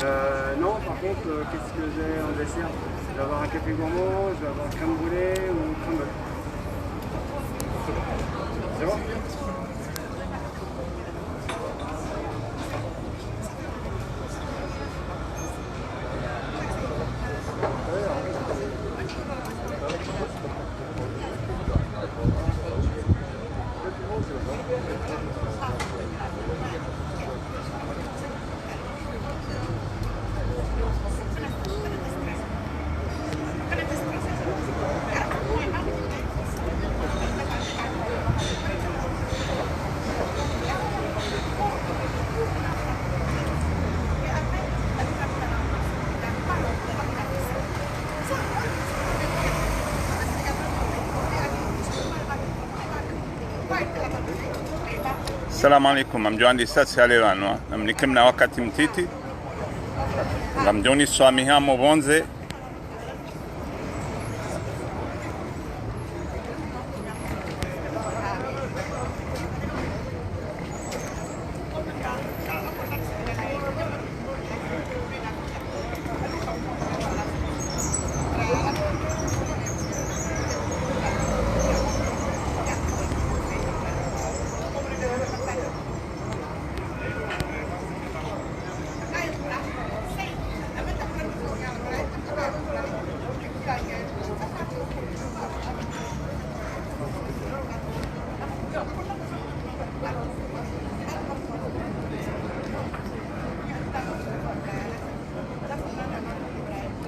Non, par contre, qu'est-ce que j'ai en dessert? Je vais avoir un café gourmand, je vais avoir crème brûlée ou crème brûlée. C'est bon? Assalamu alaikum, am joandi sasi alewano namnikem na wakati mtiti ngamjoni swami hamo bonze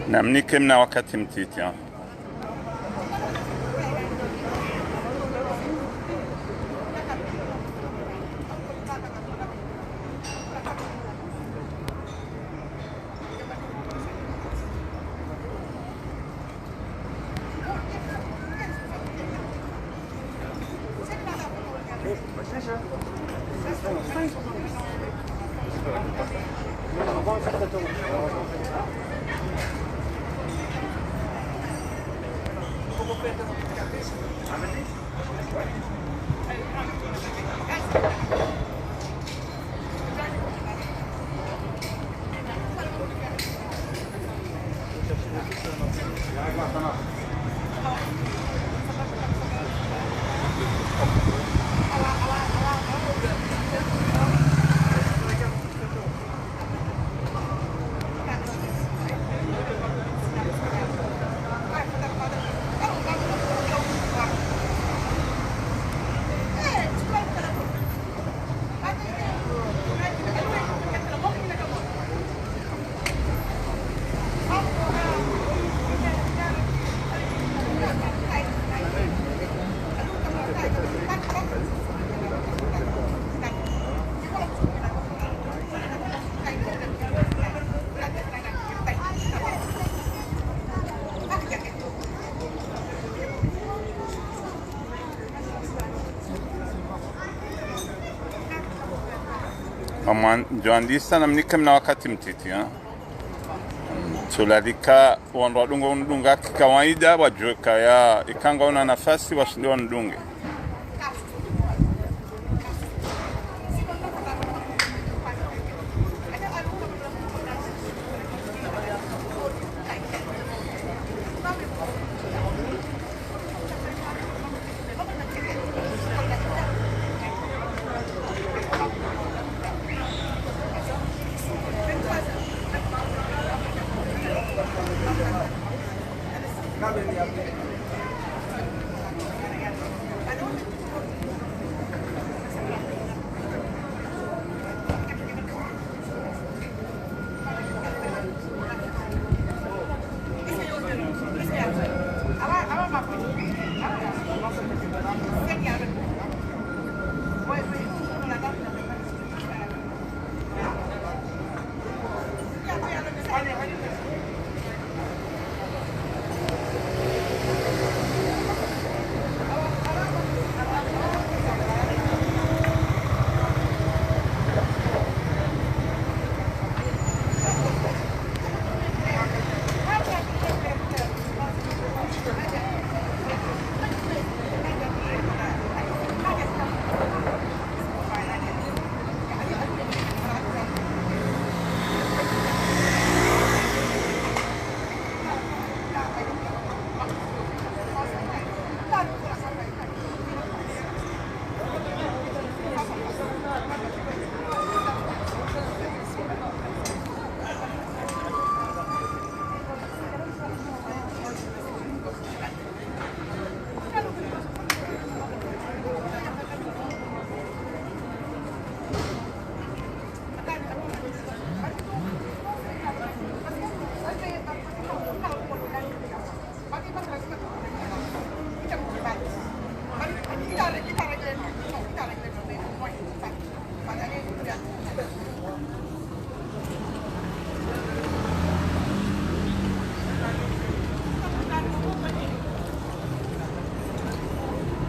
namnikem na wakati mtiti ya. Joandista namnikem na wakati mtiti ya. Tulalika wanradunga undunga kikawaida wajweka ya ikanga una nafasi washindi wandunge.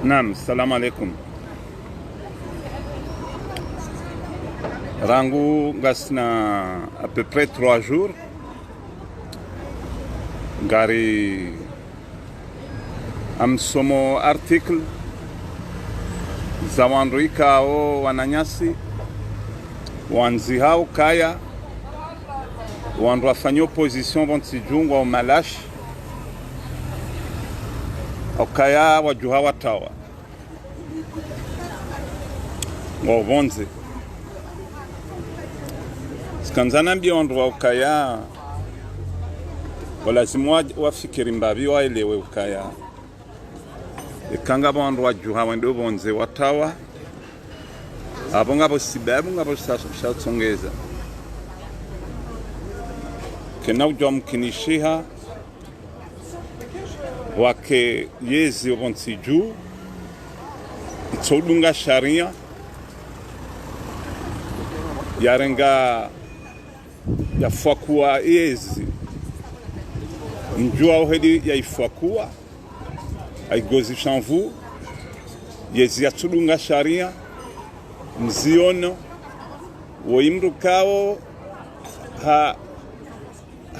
Naam, salamu alaikum. Rangu gasna à peu près 3 jours. Gari amsomo article za wanruika o wananyasi wanzi hao kaya wandu wafanya opposition vontsijungwa o malashi okaya wajuha watawa wovonze sikanzana mbia wandu wa ukaya walazimu wafikiri mbavi waelewe ukaya ikanga wandu wajuha wende vonze watawa abo ngabo sibabu ngabo shatsongeza kena ujwa mkinishiha wake yezi vontsiju itsodunga sharia yarenga yafakua yezi njua ohedi yaifakua aigozi shanvu yezi yatsudunga sharia mziono woimru kao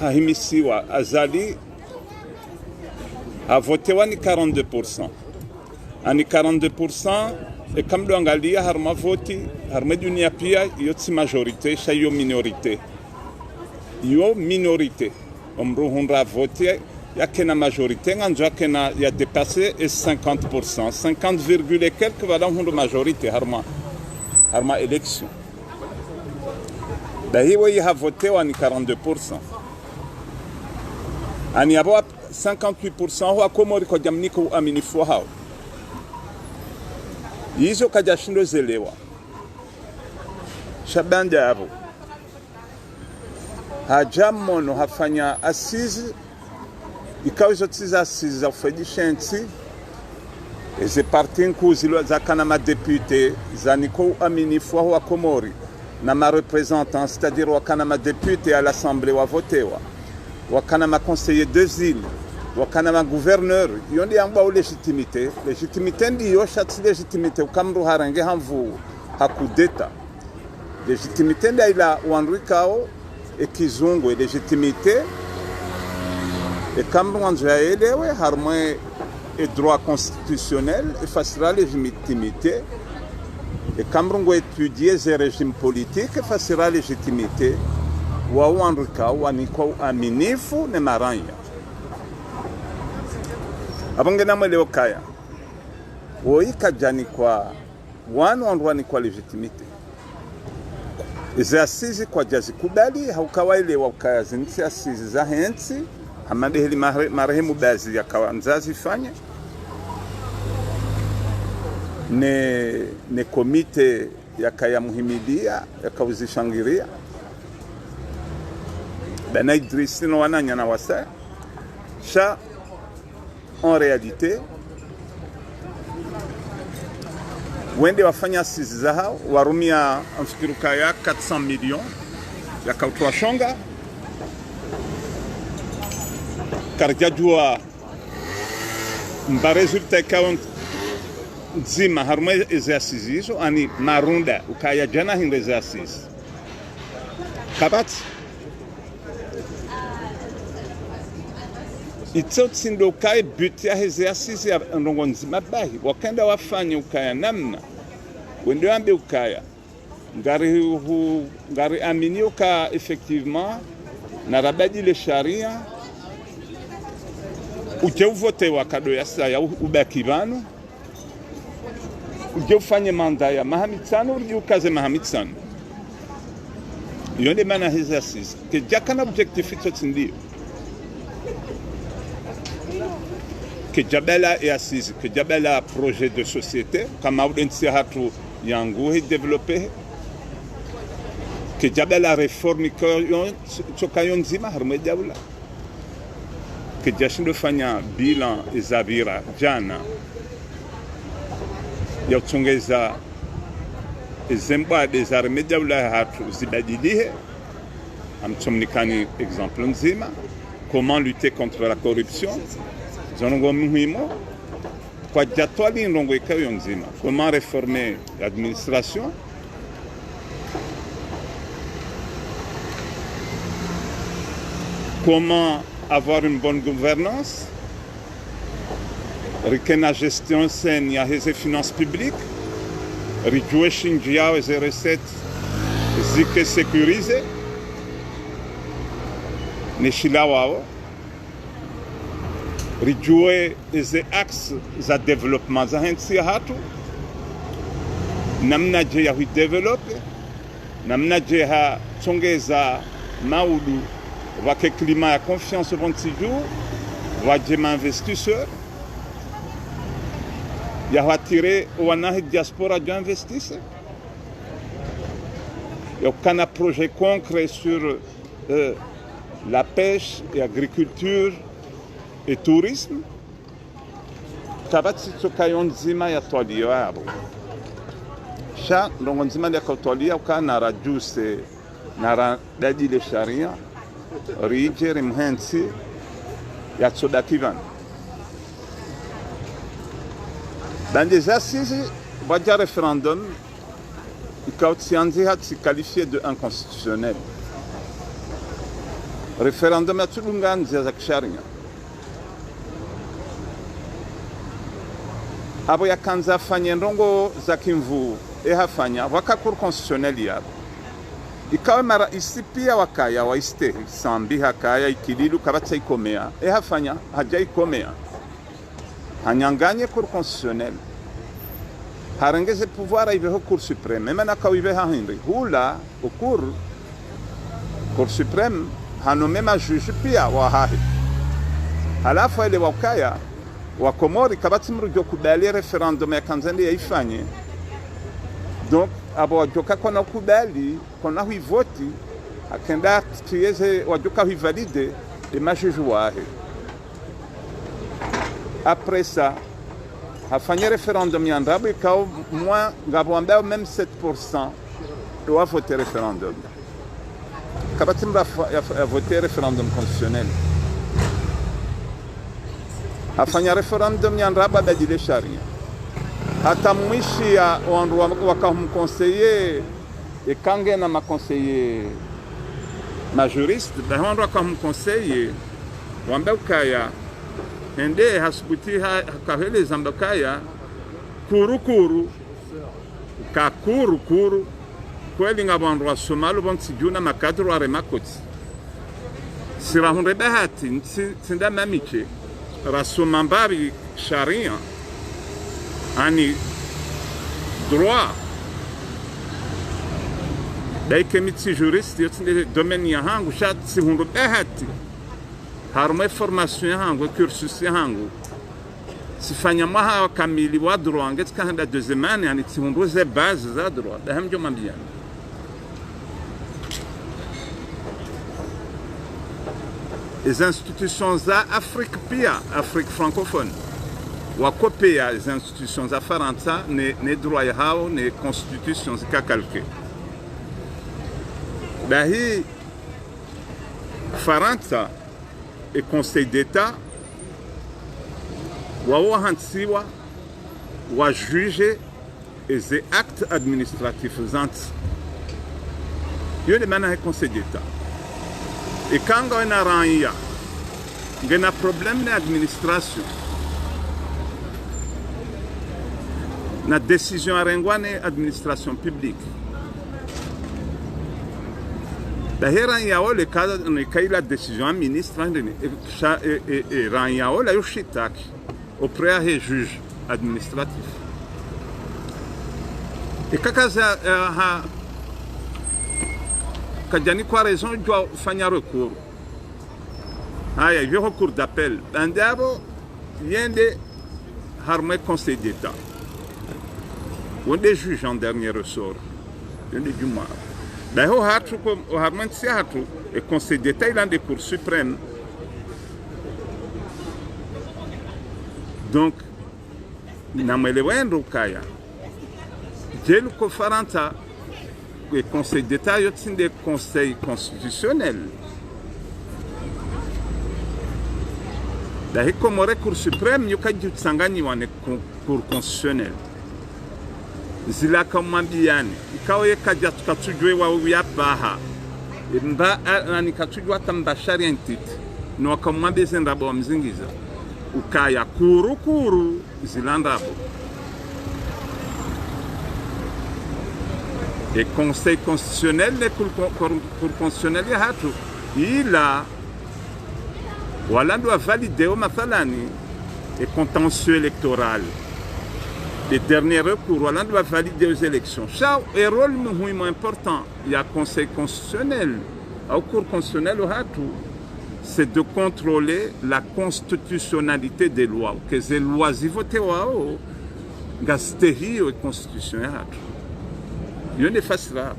hahimisiwa azali avotewa ni 42%. Ani 42% e kamdo angalia harma voti harma dunia pia yotsi majorite sha yo minorite. Yo minorite omru honra vote yakena majorite nganzo yakena ya dépasser 50%. 50, quelque voilà honra majorite harma élection. Dahiwa ya votewa ni 42%. Ani abo 58% wa komori kwa jamniko aminifu hao. Hizo kajashindo zelewa. Shabanda abo. Hajamono hafanya asizi. Ikaw izo tiza asizi za ufedishensi. Eze parti nkuzilo za kanama depute za niko aminifu wa komori. Na ma représentant, c'est-à-dire wa kanama depute à l'assemblée wa votewa. Wakanama conseiller des îles, wakanama gouverneur, yondi amba légitimité ndiyo shati légitimité ukamru harange hamvu hakudeta. Légitimité nda ila wanrikao ekizungu légitimité e kamru wanzu ya elewe harmwe e droit constitutionnel e fasira légitimité e kamru ngo étudier ze régime politique e fasira légitimité wa wanruka waniko aminifu ne maranya abonge na mwele okaya woika jani kwa wandu kwa legitimite izi asizi kwa jazi kubali haukawaile wa ukaya zinti asizi za hensi hamadehili marehemu bazi ya kawanzazi fanya ne komite ya kaya muhimidia ya kawuzishangiria Bena Idrissi no wananya na wasa cha en réalité wende wafanya asizi za hao warumia amfikiruka ya 400 millions ya kautua shonga karjajua mba resulta ikawa nzima haruma eze asizi hizo ani marunda ukaya jana hinde eze asizi kabati itsotsinda ukaya buti ya exercise ya ndongo nzima bahi wakenda wafanya ukaya namna wende wambe ukaya ngari amini uka effectivement na rabadi le sharia uje uvote wakado ya saya ubaki vanu uje ufanye manda ya mahamitsano uje ukaze mahamitsano yonde mana exercise ke jakana objectif itsotsindio que Jabela est assise, que Jabela a projet de société, comme Audensé Hatou Yangou est développé, que Jabela réforme Chokayon Zima, Harmediaoula, que Jashindo Fanya, Bilan et Zavira, Jana, Yatsungeza, et Zemba des Armediaoula Hatou Zibadilihe, Amtsomnikani exemple Nzima, comment lutter contre la corruption. Zonongo muhimo kwa jatwali ndongo ikayo nzima. Comment réformer l'administration, comment avoir une bonne gouvernance, rikena gestion saine ya heze finances publiques, rijue shinjia heze recettes zike sécurisées, neshila wao, rijue heze axes za development za hensi ya hatu, namna je ya hui develope, namna je ha tongeza maudu wake climat ya confiance au jour, wajema investisseurs, ya attirer wana diaspora d'investisseurs. Il y a aucun projet concret sur la pêche et l'agriculture et le tourisme. Kabati tsokayon zima ya twali yabo. Sha ndongo nzima ya twali ukana rajuse na dadi le sharia rije rimhensi ya tsodakivan. Dans les assises, le référendum, il s'est qualifié d'inconstitutionnel. Le référendum a tout le monde dit abo ya kanza fanya ndongo za kimvu hafanya wakakur constitutionnel yabo ikawa mara isipia wakaya waiste sambi hakaya ikililu kabatsa ikomea hafanya haja ikomea hanyanganye cour constitutionnel harengeze pouvoir aive ho cour suprême même na kawive ha henri hula au cour suprême hanome ma juge pia wa hahi halafu ile wakaya wa Komori kabati mrujo kubali referendum ya Tanzania ifanye donc abo wajoka kona kubali kona hui voti akenda tieze wajoka hui valide et ma juge wa après ça a fait un référendum yandabu et quand moins gabouamba même 7% doit voter référendum. Kabatim a voté référendum constitutionnel. A fait un référendum yandabu a dit les charia. Hata mwishi ya wakahum conseiller et kangena ma conseiller ma juriste ben wakahum conseiller wamba ukaya ende hasubuti kahele zambakaya kuru kweli ngabantu wasomalo bontsijuna makadro are makoti sirahunde bahati tsinda mamiche rasomambari sharia ani droit daike mitsi juriste yotsinde domaine ya hangu shatsi hunde bahati harumwe formation yangu cursus yangu sifanya mwaha kamili wa droit ngeti kahanda deuxième année ani tihunduze base za droit dahamjo mambia les institutions za Afrique pia Afrique francophone wa kopia les institutions za Faransa ne droit yao ne constitution zikakalke dahi Faransa et Conseil d'État wahantsiwa wa juger les actes administratifs anti yo de mana Conseil d'État et quand on a ranya ngena problème d'administration na décision arengwane administration publique d'ailleurs il y a le cas de la décision ministre et ranya la yoshitak auprès des juges administratifs et kakaza ha kajani kwa raison doit faire recours il y a recours d'appel d'abo yende harme Conseil d'État ou des juges en dernier ressort yende juma d'ailleurs hatu ko harme hatu et Conseil d'État il a des cours suprêmes donc namwelewendo kaya jelu ko faranta le Conseil d'État y a des conseils constitutionnels daí como recours suprême yukajiutsanganywa ne cour constitutionnelle zila kamwambiani ikawa yekaja tukatujwe wa uyapaha mba ani katujwa tamba sharia ntiti no akamwambia zendabo wa mzingiza ukaya kuru zilandabo et conseil constitutionnel ne cour constitutionnel ya hatu ila wala doit valider au mathalani et contentieux électoral les derniers recours wala doit valider aux élections ça est rôle muhimu important il y a conseil constitutionnel au cour constitutionnel au hatu c'est de contrôler la constitutionnalité des lois que les lois y votent wao gastehi et constitutionnel hatu yo ne fasira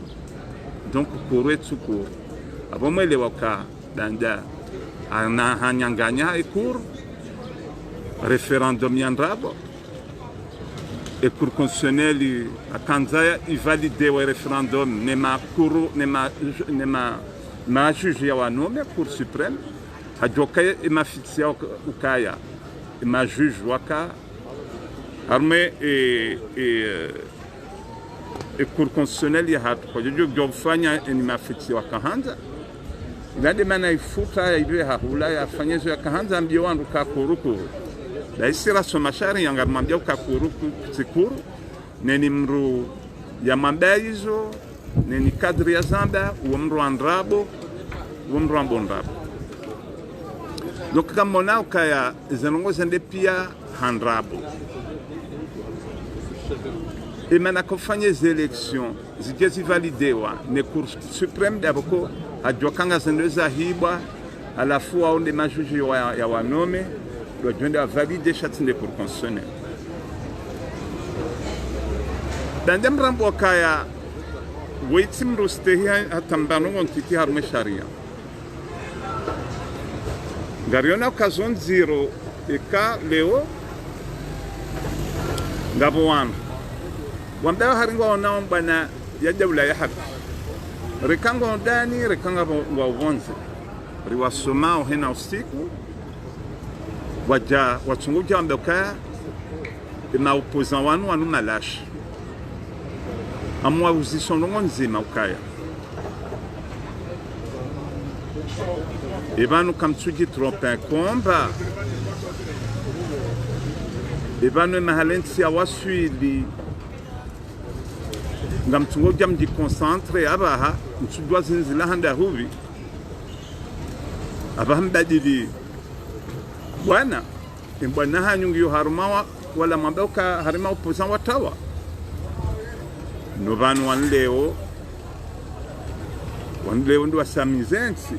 donc pour être secours abo mwele waka danda ana hanyanganya et cour référendum yandrabo et cour constitutionnel a kanza i valider le référendum ne ma cour ne ma juge ya wanome cour suprême hajoka e mafitsia ukaya e ma juge waka armée et cour constitutionnelle ya hatu kwa jojo kufanya ni mafitsia wakahanza ilade mana ifuta ile hahula yafanyezo yakahanza mbio wandu ka kurukuru daisira somashari yangamwambia ukakuruku sikuru neni mru ya mambaizo neni kadri ya zamba uomru andrabo uomru ambondrabo donc kama nao kaya zanongoza ndepia handrabo et mana kufanya les élections zigezi validewa ne cour suprême d'aboko adjokanga zendeza hibwa à la fois on des majuji ya wanome doit valider chaque de cour constitutionnelle dans dem rambo kaya weitim rustehi atambano ngontiti harume sharia gariona occasion zero eka leo ngabwan wanda haringo ona bana ya dawla ya haki rekango ndani rekanga wa uonze riwasoma hena usiku waja wachunguja amboka na opposant wanu malashi amwa uzisonongo nzima ukaya ebanu kamtsuji trompe komba ebanu mahalensi awaswili ngamtungoja mji concentre abaha mtsudwa zinzila handa huvi abahambadili bwana mbwana hanyungiyo harumawa wala mabauka harima opposant watawa no banu wanleo ndo wasamizensi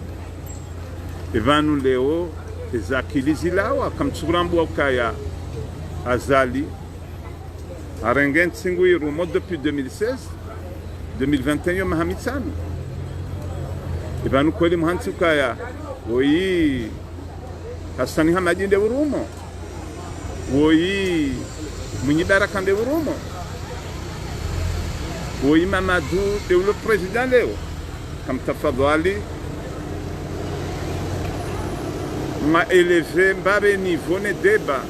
evanu leo ezakilizilawa kamtsurambu wakaya azali arengen tsinguiru mo depuis 2016 2021 mahamitsami evanu kweli muhansi ukaya oyi Hasani Hamadi de Urumo Woyi Munyibaraka de Urumo Woyi Mamadou de le président Léo comme tafadhali m'a élevé mbabe niveau ne débat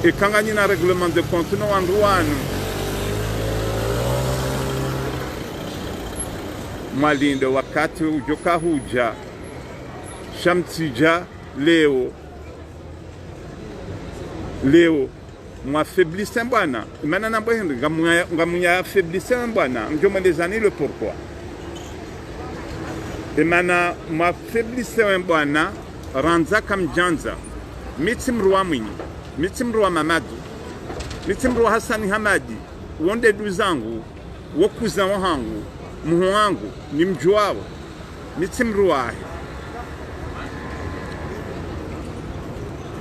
et quand on a un règlement de compte no andouane mwalinde wakati ujoka huja Shamtija leo m'affaiblissant bwana imana nambo hindi ngamunya affaiblissant bwana njoma des années le pourquoi imana m'affaiblissant bwana ranza kamjanza mitimruwa mwinyi mitimruwa mamadu mitimruwa Hasani Hamadi wonde duzangu wokuza wangu muhu wangu ni mjuao mitimruwa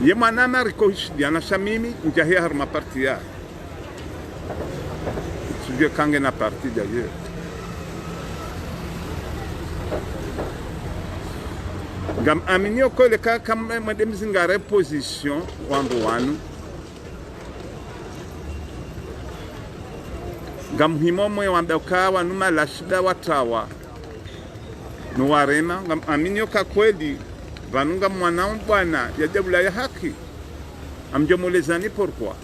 yemana mariko diana shamimi njahia harma parti ya tujue kange na parti d'ailleurs gam aminio ko le ka kam madem zingare position wandu wanu gam himomo wambeoka wanu malashida watawa no warema gam aminio ka kweli vanunga mwanao bwana ya jabula ya haki amjomolezani pourquoi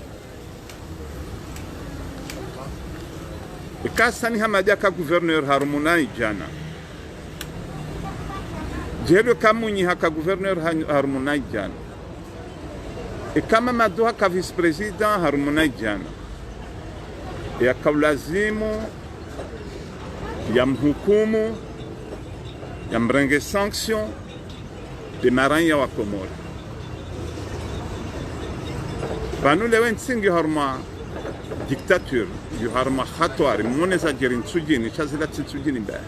ikasani hamaja ka gouverneur Harmunai jana jelo kamunyi haka gouverneur Harmunai jana kama madoha ka vice president Harmunai jana ya kaulazimu ya mhukumu ya mrenge sanction de maranya wa Komoro banu lewe nsingi harma dictature yu harma khatwari moneza jerin tsujini chazila tsujini ba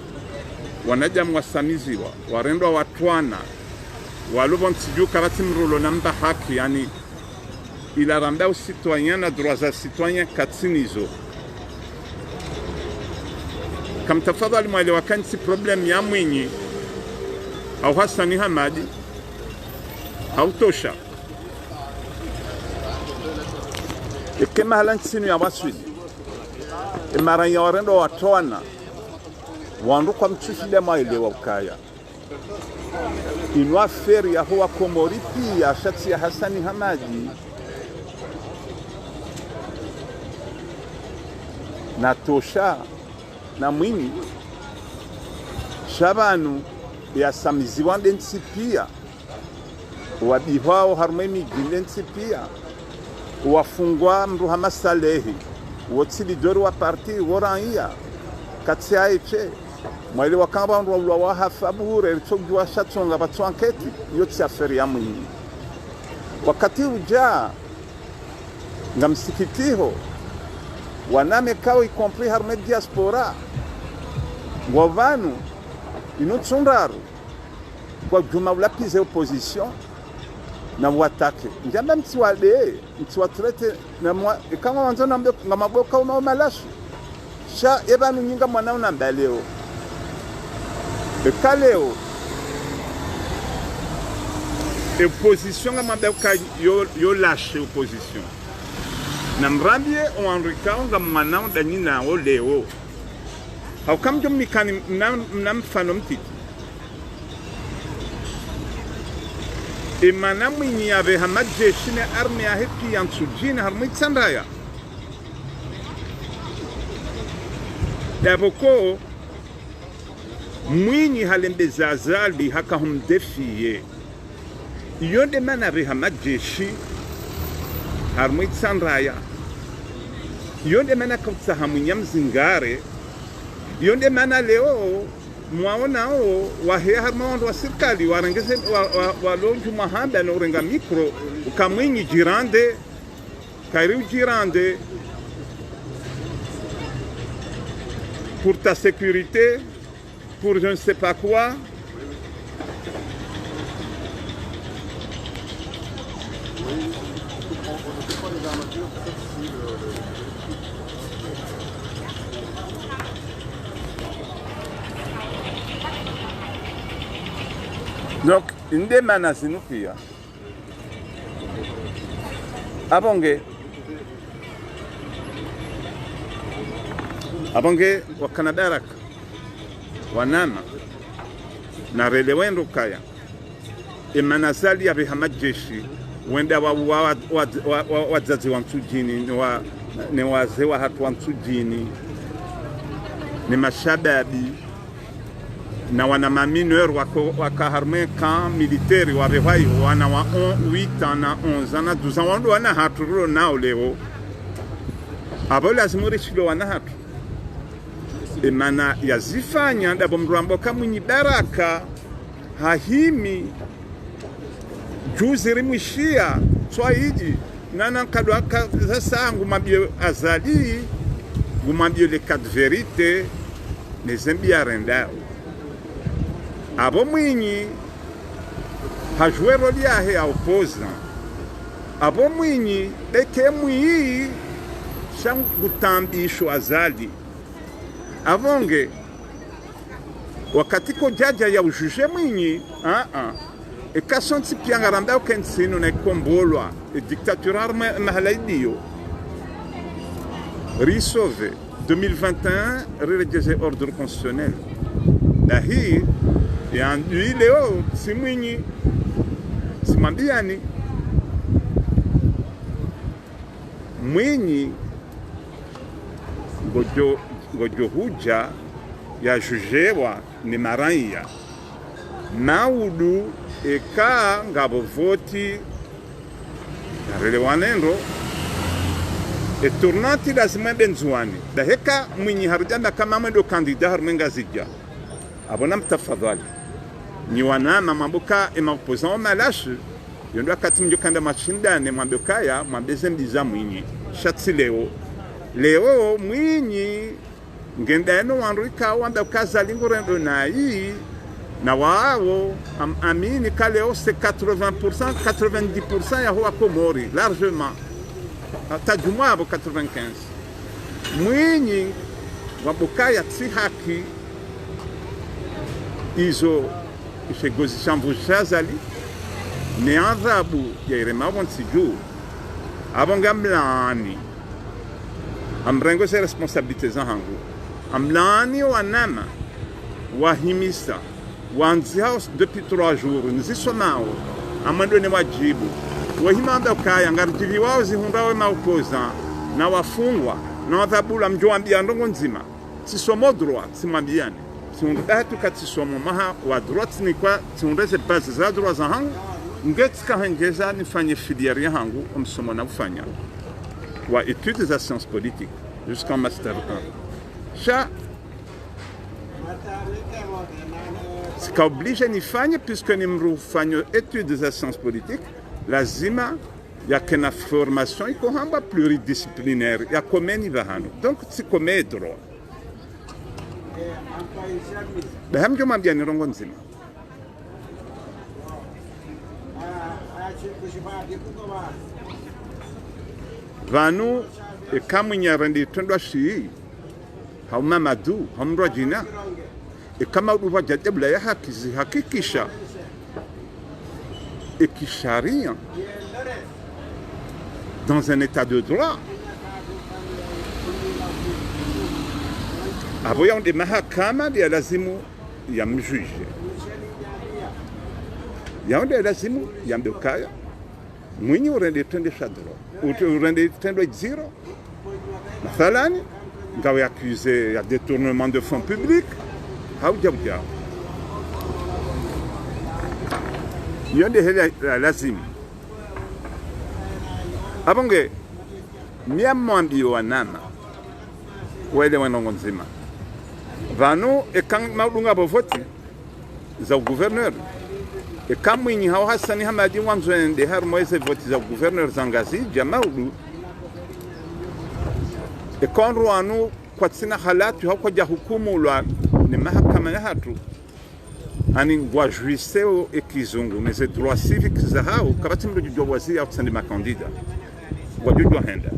wanaja mwasamiziwa warendwa watwana walubo ntsijuka batimrulo namba haki yani ila ramba aux citoyens na droits à citoyens katsinizo kam tafadhali mwelewa kansi problem ya Mwinyi au Hassan Hamadi au tosha kama halansinu ya waswidi maranya warendo watwana wandu kwa mchushile maelewa ukaya inwa feri ya huwa Komori pia shati ya Hassan Hamadi na tosha na Mwinyi shabanu ya samiziwa ndensi pia wabihwao harumemi gindensi pia wafungwa mruhama Salehi wotsilidori wa parti woraia katia eche mwele wakamba nruwa wahafabure ritogwa shatonga batu anketi yotsi aferi ya Mwinyi wakati uja nga msikitiho waname kao y compris harume diaspora ngwavanu inutsundaru kwa juma ulapize opposition na watake njamba mtiwade mtiwatrete na kama wanzo nambe ngamaboka uma malashi sha ebanu nyinga mwanao na mbaleo kaleo opposition ngamaboka yo lâche opposition na mrambie oanrikao nga mwanao danina o leo haukamjo mikani mnamfano mtiki imana Mwinyi yabe hamajeshi ne arme ya heki ya nsujini harumitsandaya daboko Mwinyi halembeza azali haka humdefiye yonde mana be hamajeshi harumitsandaya yonde mana kautsa hamunya mzingare yonde mana leo mwaonao wahea harmaondo wa serikali warengeze walonju mahamba na urenga mikro ukamwinyi jirande kairiu jirande pour ta sécurité pour je ne sais pas quoi donc inde mana sinupia abonge wakana daraka wanama na relewendo kaya emanazali ya hamajeshi wenda wazazi wa msujini ni wazee wa hatu wa msujini ni mashababi na wana mamineur wakaharme kan militeri wabewai wana wa 8 na 11 na 12 wandu wana hatu nao leo abo lazima rishilo wana hatu emana yazifanya ndabo mruambo Mwinyi baraka hahimi juzi rimwishia twaiji nana kadwa sasa ngumabie azali ngumabie les quatre vérités les embiarenda abo Mwinyi hajue roli yahe ya opposant abo Mwinyi eke Mwinyi shangutambisho azali avonge wakati ko jaja ya ujuje Mwinyi ekasonti piangaramba ukensino na kombolwa dictature mahalaidio risove 2021 relegeze ordre constitutionnel dahi ya leo si Mwinyi timwambiani Mwinyi ngojo huja ya jujewa ni maranhia maudu eka ngabo voti yarele wanendo eturnanti lazima benzuani daheka Mwinyi harujanda kama mwendo kandida harmenga zija abona mtafadhali ni wanama mambuka emaopozan malashi yondo akati mjokanda mashindane mwambokaya mwambeze mbiza Mwinyi shatsi leo Mwinyi ngendano wanrika wanda kazalingo rendo nayi na wao amini kaleo c'est 80% 90% ya huwa Komori largement hata jumwa abo 95 Mwinyi wabokaya tsi haki izo ishegozi shambu shazali ne adhabu ya irema wonsiju abonga mlani amrengo se responsabilité za hangu amlani wanama wahimisa wanzia depuis 3 jours nzisomao amando ne wajibu wahimanda kaya ngarjivi wao zihundawe maopoza na wafungwa na adhabu mjoambia ndongo nzima sisomo droit simwambiane siundatu katisomo maha wa droit ni kwa siundeze base za droit za hangu ngetika hangeza nifanye filière ya hangu omsomo na ufanya wa études des sciences politiques jusqu'en master 1 ça sika oblige nifanye puisque nimrufanye études des sciences politiques lazima yake na formation iko hamba pluridisciplinaire ya komeni vahano donc sikome droit bahamjo mambia ni rongo nzima vanu ekamwinya rendi tendwa shi hauma madu hamro jina ekama uwa jadebla ya hakizi hakikisha ekisharia dans un état de droit aboya de mahakama ya lazimu ya mjuge yaonde lazimu ya mbokaya Mwinyi urende tende shadro urende tende zero mathalani ngawe accusé ya détournement de fonds publics hauja yonde hela lazimu abonge miamwambi wanama wele wanongo nzima vanu ekang maudunga bovoti za gouverneur Mwinyi hao Hasani Hamadi wanzoende har moise voti za gouverneur zangazi jamaudu konru anu kwa tsina halatu hako ja hukumu lwa ni mahakama ya hatu ani wajuiseo ekizungu meze droit civique za hao kabati mdo wazi au tsandi makandida wajujo henda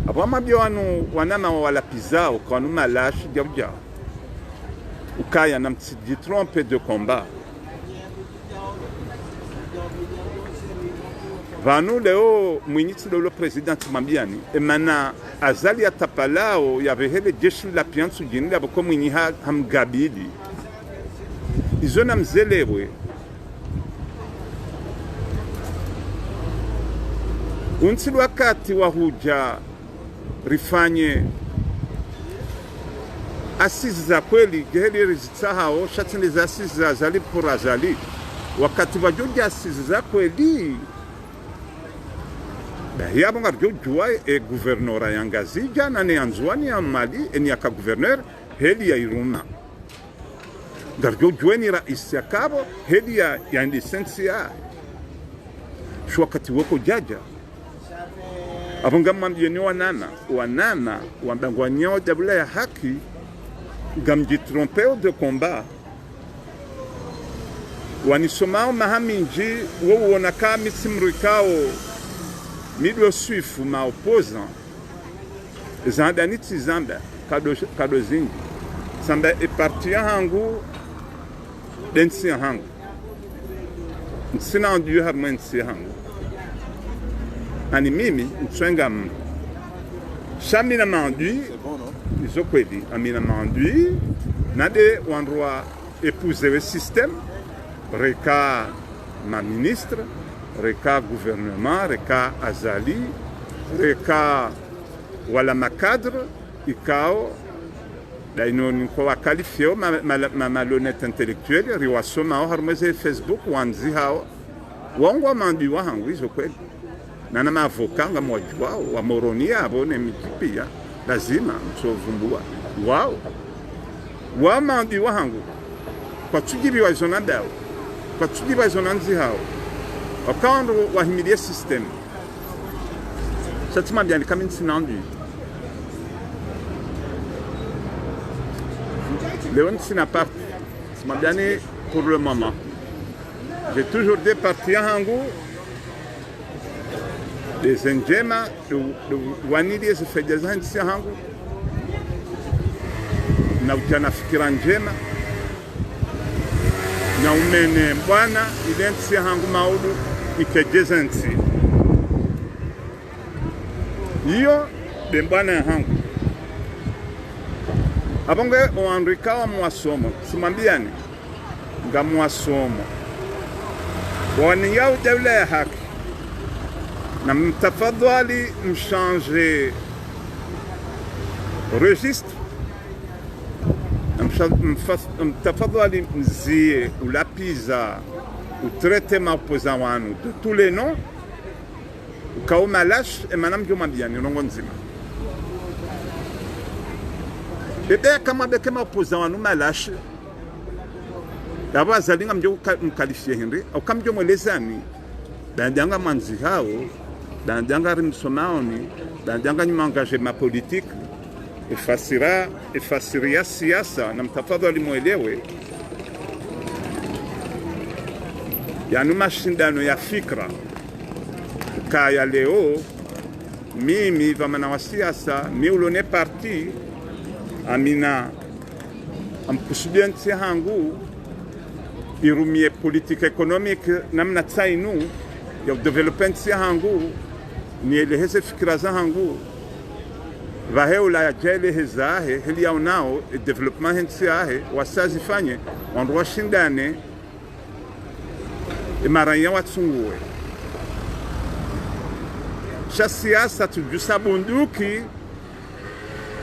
abama biwanu wanama wala pizao kwa numa lashi jabja ukaya na mtidi trompe de combat vanu leo Mwinyi le president mambiani emana azali atapalao ya vehele jeshi la piansu jini la boko Mwinyi hamgabili izona mzelewe unsi wakati wa huja rifanye asisi za kweli geheli rizitahao shatini za asisi za zali pura zali wakati wajoja asisi za kweli bahiyabo ngarjojua guvernora yangazija na neanzuani ya Mali eni yaka gouverneur heli ya Iruna ngarjojua ni raisi ya kabo heli ya lisensi ya shu wakati wako jaja abonga mwambieni wanana wambangwanyao dabula ya haki gamji trompeo de combat wanisomao mahaminji wonaka misimrikao midwo swifu ma opposant zandaniti zamba kado zingi samba parti hangu densi hangu sina ndio harmansi hangu ani mimi mtwenga shamina mandui izokweli amina mandui nade wandroa épouser le système reka ma ministre reka gouvernement reka azali reka wala makadre ikao daino niko wakalifio ma malhonnête intellectuel riwasoma harmeze Facebook wanzi hao wangwa mandiwa hangu hizo kweli na maavokanga mwajua wa moronia abo ne mikipia lazima msovumbua wao wa mandiwa hangu kwa tujibi wa zonandao kwa tujibi wa zonanzi hao wakando wahimilie system ça bien comme une sinandu Léon Sinapart m'a bien pour le moment j'ai toujours dit partir en Hangu des Njema de Wanili se fait des ans en Hangu na ujana fikira njema na umene bwana ilensi hangu maudu ikejezensi iyo de bwana hangu abonge oandrika wa mwasomo simambiani nga mwasomo wani yao dawla ya haki na mtafadhali mchange registre mtafadhali mzie ulapiza utrete mapoza wanu de tous les noms ukauma lash e manam joma biani rongo nzima bebe kama beke mapoza wanu malash daba zalinga mjo mkalifie henry au kamjo mwelezani bandanga manzi hao bandanga rimsomaoni bandanga nyangagement politique efasiria siasa na mtafadhali muelewe yani mashindano ya fikra kaya leo mimi vamana wa siasa mi ulone parti amina amkusudianti hangu irumie politique économique namna tsainu ya development ya hangu ni eleheze fikra za hangu vaheula ya jele hezahe heli yao nao development hensiahe wasazifanye wanduwa shindane maranya watsungue sha siasa tujusa bunduki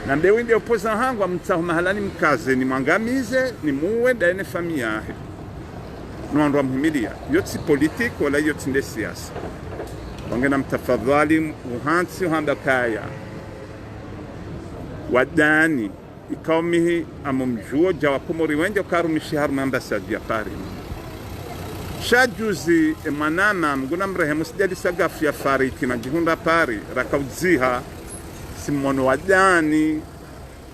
na mbewe ndio opoza hangu wa mtahu mahalani mkaze ni mwangamize ni muwe daene familia yahe nuandu wa mhimilia yotsi politik wala yotsi nde siasa wangena mtafadhali uhansi uhamba kaya wadani ikaumihi amumjuo jawa pomori wenge ukarumishi harume ambasadi ya pari shajuzi emanama mguna mrehemu sijali sagafu ya fariki na jihunda pari rakaudziha simono wadani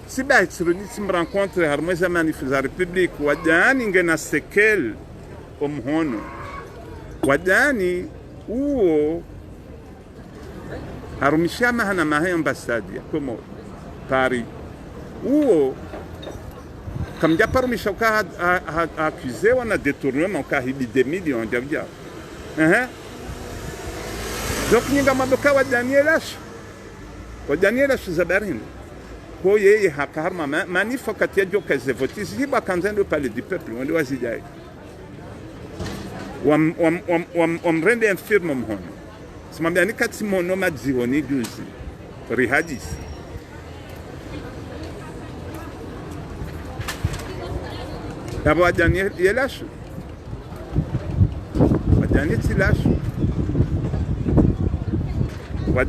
sibai tsirudi simrencontre harume za manifiza republique wadani ngena sekel omhono wadani uo harumishama hana mahe ambasadi ya pomori Paris où comme ya parumisha uka accusé wana détournement uka hibi des millions d'avia donc ninga maboka wa Danielash zabarin ko yeye hakarma manifa katia joka ze vote ziba kanzendo pale du peuple wende wazidai rende infirme mhono simambia ni katimono madzioni juzi rihadis D'abord, Daniel, il est lâche. Daniel, il est lâche.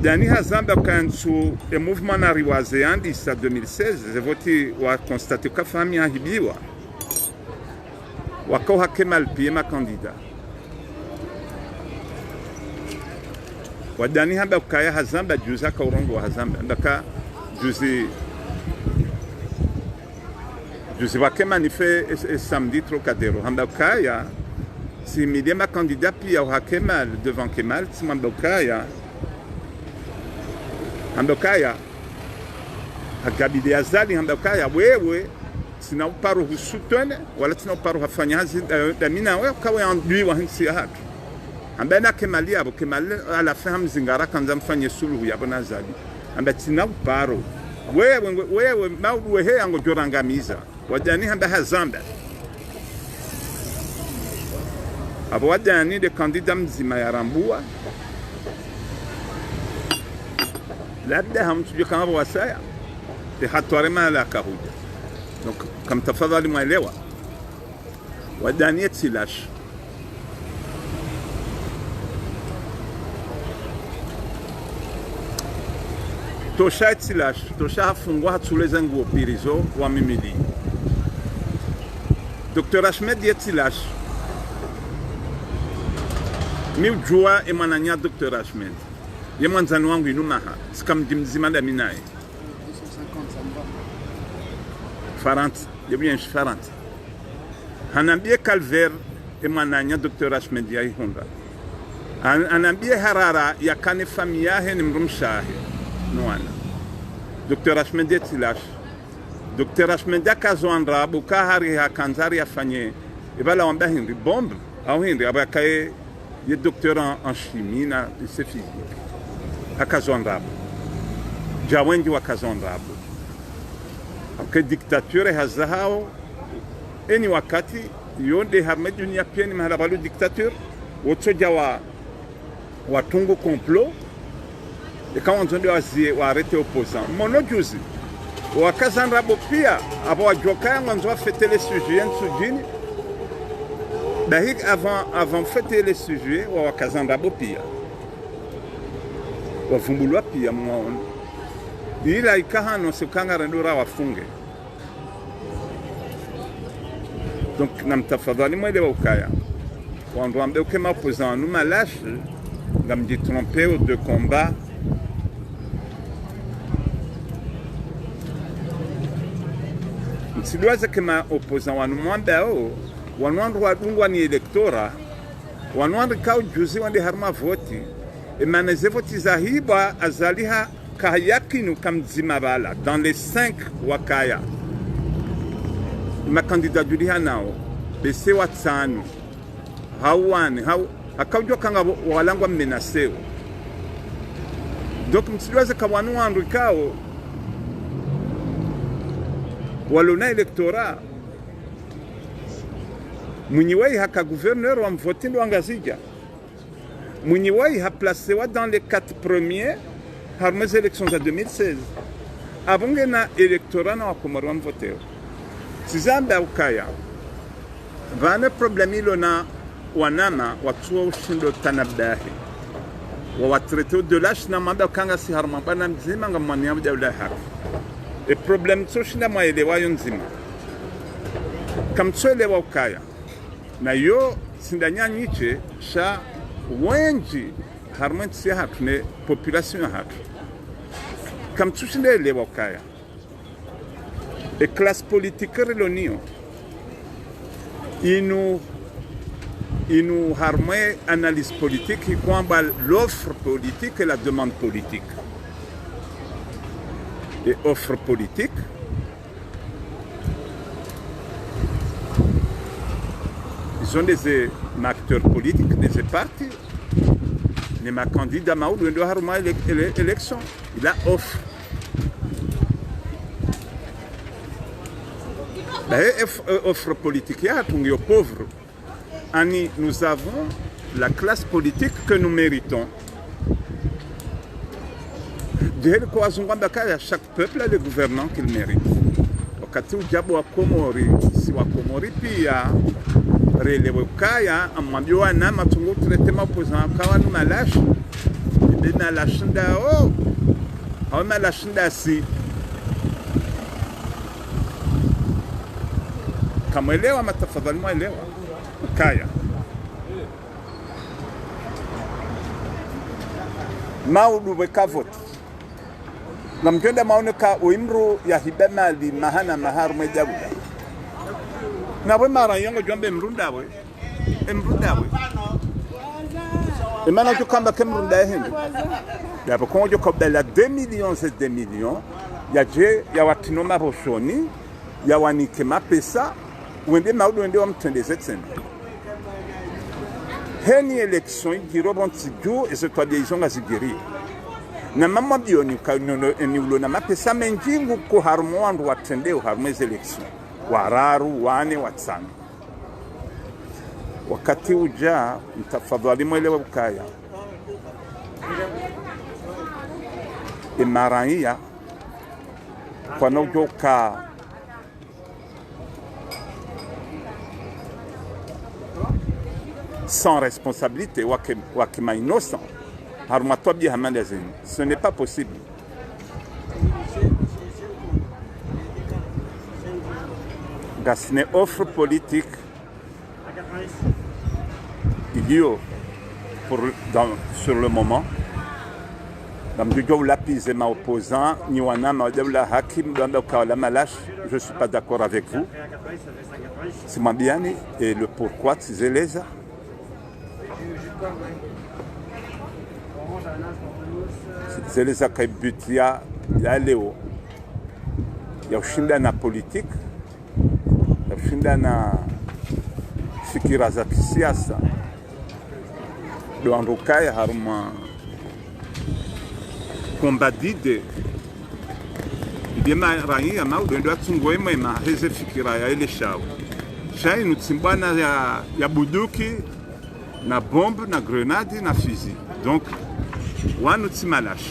Daniel Hazamba, quand le mouvement arrive à Zéandi, en 2016, j'ai voté ou a constaté que la famille a hibiwa. Ou a Kemal Pied, ma candidat. Daniel Hazamba, Jusa Kaurongo Hazamba. Ndaka, Je vois que manifeste samedi Trocadéro. Hambakaya, si midi ma candidat puis au Kemal devant Kemal, si Hambakaya, Agabide Azali Hambakaya, wewe, si na uparo husutone, wala si na uparo hafanyazi damina wewe kawe andui wa hinsi hatu. Ambena Kemal yabo, Kemal à la fin hamzingara kanza mfanye suluhu yabo na Azali. Amba si na uparo, wewe mauwe ango jorangamiza. Wadani hamba Hazamba abo wadani de kandida mzima ya Rambua labda hamtujue kama wasaya hatware mala kahuja. Donc kama tafadhali mwelewa wadani tsilash tosha tsilash tosha hafungwa hatuleza nguo pirizo wa mimili Dr. Ahmed Yetilash mi ujua emananya Dr. Ahmed ye mwanzani wangu inumaha sikamji mzima da minaye 40 ye bien 40 hanambie Calvaire emananya Dr. Ahmed ya ihunda anambie Harara ya kane familia he ni mrumshahe noana Dr. Ahmed Yetilash Dr. Ahmed akazondra buka hari hakanzari afanye ibala wamba hindi bombe au hindi abakaye ye docteur en chimie na lycée physique akazondra jawengi wakazondra ke dictature hazao eni wakati yonde harme dunia pia ni mahala balu dictature wotoja wa tungu complot et quand on dit wa arrêter opposant mono juzi wakazandra pia abo wajoka mwanzo wa fêter les sujets nsujini dahik avant fêter les sujets wa wakazandra pia wavumbulwa pia mwaona ila ikahano sikanga rendura wafunge. Donc namtafadhali mwelewa ukaya wandwambe ukema opposant nous malache ngamji tromper de combat sidoaza kema opposant wanu mwamba o wanwandu wadungwa ni elektora wanwandu kao juzi wande harma voti emaneze voti za hiba azaliha kahayakinu kamzima bala dans les 5 wakaya ma candidature hanao bese watsano hawane akawjo kanga walangwa menaseo. Donc msidoaza kawanu wandu kao walona elektora mwenyewe haka gouverneur wa mvotini wangazija mwenyewe ha placewa dans les 4 premiers harmez élections à 2016 abonge na elektora na wakomoro wa mvoteo tizamba ukaya vane problemi lona wanama watuwa ushindo tanabahi wa watrete de lash na manda kanga si harmabana mzima ngamani ya dawla haki e problem tsoshina maelewa yonzima kamtswelewa ukaya na yo sindanya nyiche sha wenji harmanti ya hatu ne population ya hatu kamtsushina elewa ukaya e classe politique relonio inu harme analyse politique kwamba l'offre politique et la demande politique. Et offre politique ils sont des acteurs politiques, des partis. Les candidats Maoud doit avoir l'élection. Il a offre. Offre politique, il y a pauvre. Nous avons la classe politique que nous méritons. Chaque peuple a le gouvernant qu'il mérite. Wakati ujabu wa Komori, si wa Komori pia relewe kaya amwambio wana matungu tuletema opposant kawa nu malash ibe malashinda o hawa malashinda si kamwelewa matafadhali mwelewa ukaya maudu wekavoti na mjenda maoneka uimru ya hibemali mahana maharu mejabuda na we mara yongo jombe mrundawe emana jukamba kemrunda hindi ya pokongo jokobda la 2 millions et 2 millions ya je ya watinoma boshoni ya wanike mapesa wende maudu wende wa mtendeze tsena heni election girobonti jo et ce toi des gens azigiri na mama bioni ni ulo na mapesa menjingu ko harmondu watendeo harmez election wararu wane watsana wakati ujao mtafadhali mwelewe ukaya imaraia kwa naujoka sans responsabilité wakima innocent haruma twabye hamalazini, ce n'est pas possible. Gasne offre politique iliyo sur le moment ma opposant je ne suis pas d'accord avec vous. C'est moi bien et le pourquoi Tizeleza. Tizeleza kaibutia ya leo ya ushinda na politique ya ushinda na fikira za kisiasa doandukaya haruma combat d'idées idema raia maudo ndo atsungoema ma heze fikira ya ile shao shai nutsimbana ya buduki na bombe na grenade na fusil. Donc wanu tsimalash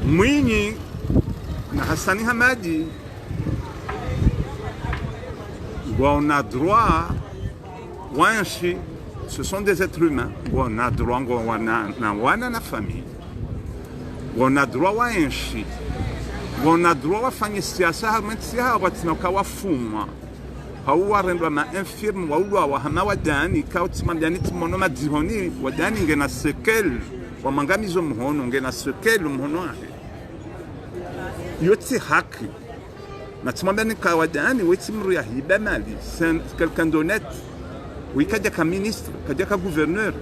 Mwinyi na Hassani Hamadi on a droit wanshi, ce sont des êtres humains. On a droit na famille. On a droit wanshi. On a droit wafanya siasa harumtia watina wafuma. Hauwa rendwa ma infirme waulwa wahama wadani kautimambiani timono madihoni wadani ngena sekel wamangamizo mhono ngena sekel mhono ahe. Yoti haki. Natumambiani kawadani wetimru ya hiba mali. C'est quelqu'un d'honnête. Oui, kadia ka ministre, kadia ka gouverneur,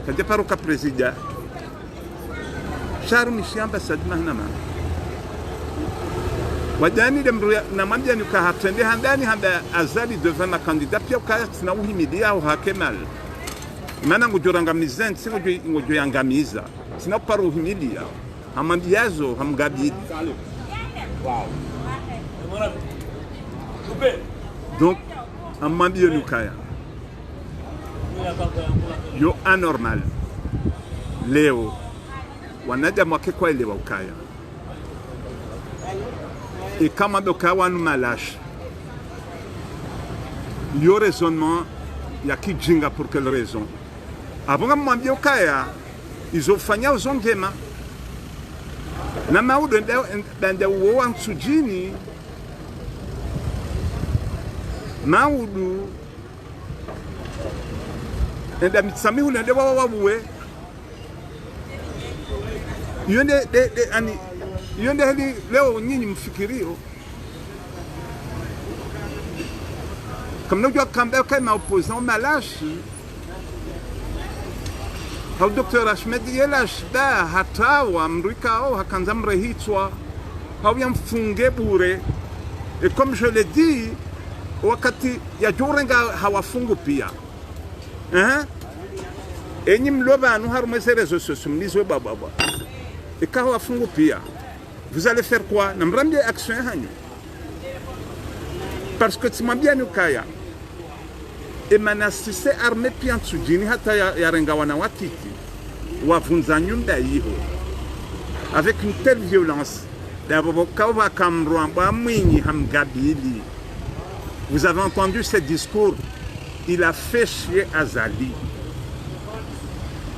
kadia paroka président. Charu mishi ambassade mahnama. Wadani demruya namambia nuka hatende handani hamba azali devant ma candidat pia ukaya tina uhimidia au hakemal. Mana ngujoranga mizen singo ngujuyangamiza. Tina paro uhimidia. Hamambiazo hamgabidi. Donc amambia nukaya. Yo anormal. Leo wanada mwake kwa elewa ukaya. Et kama doka wanu malash. Yo raisonnement ya kijinga pour quelle raison? Abonga mwambia ukaya izofanya uzongema. Na maudo ndende uwa nsujini maudu enda mitsamihu nende wawawe yonde heli leo nyinyi mfikirio kama ndio kamba kama opposant malashi au Dr. Ahmed yelash da hatawa mrikao hakanza mrehitwa au yamfunge bure. Et comme je l'ai dit wakati ya jorenga hawafungu pia enyi mloba anu harumese réseaux sociaux mnizwe baba et quand hawafungu pia vous allez faire quoi? Namrambie action hanyu parce que timambia nukaya emanasise arme pia nsujini hata ya renga wanawatiki wavunza nyumba yiho avec une telle violence d'avocat kamrwa mwinyi hamgabili. Vous avez entendu ce discours, il a fait chier Azali.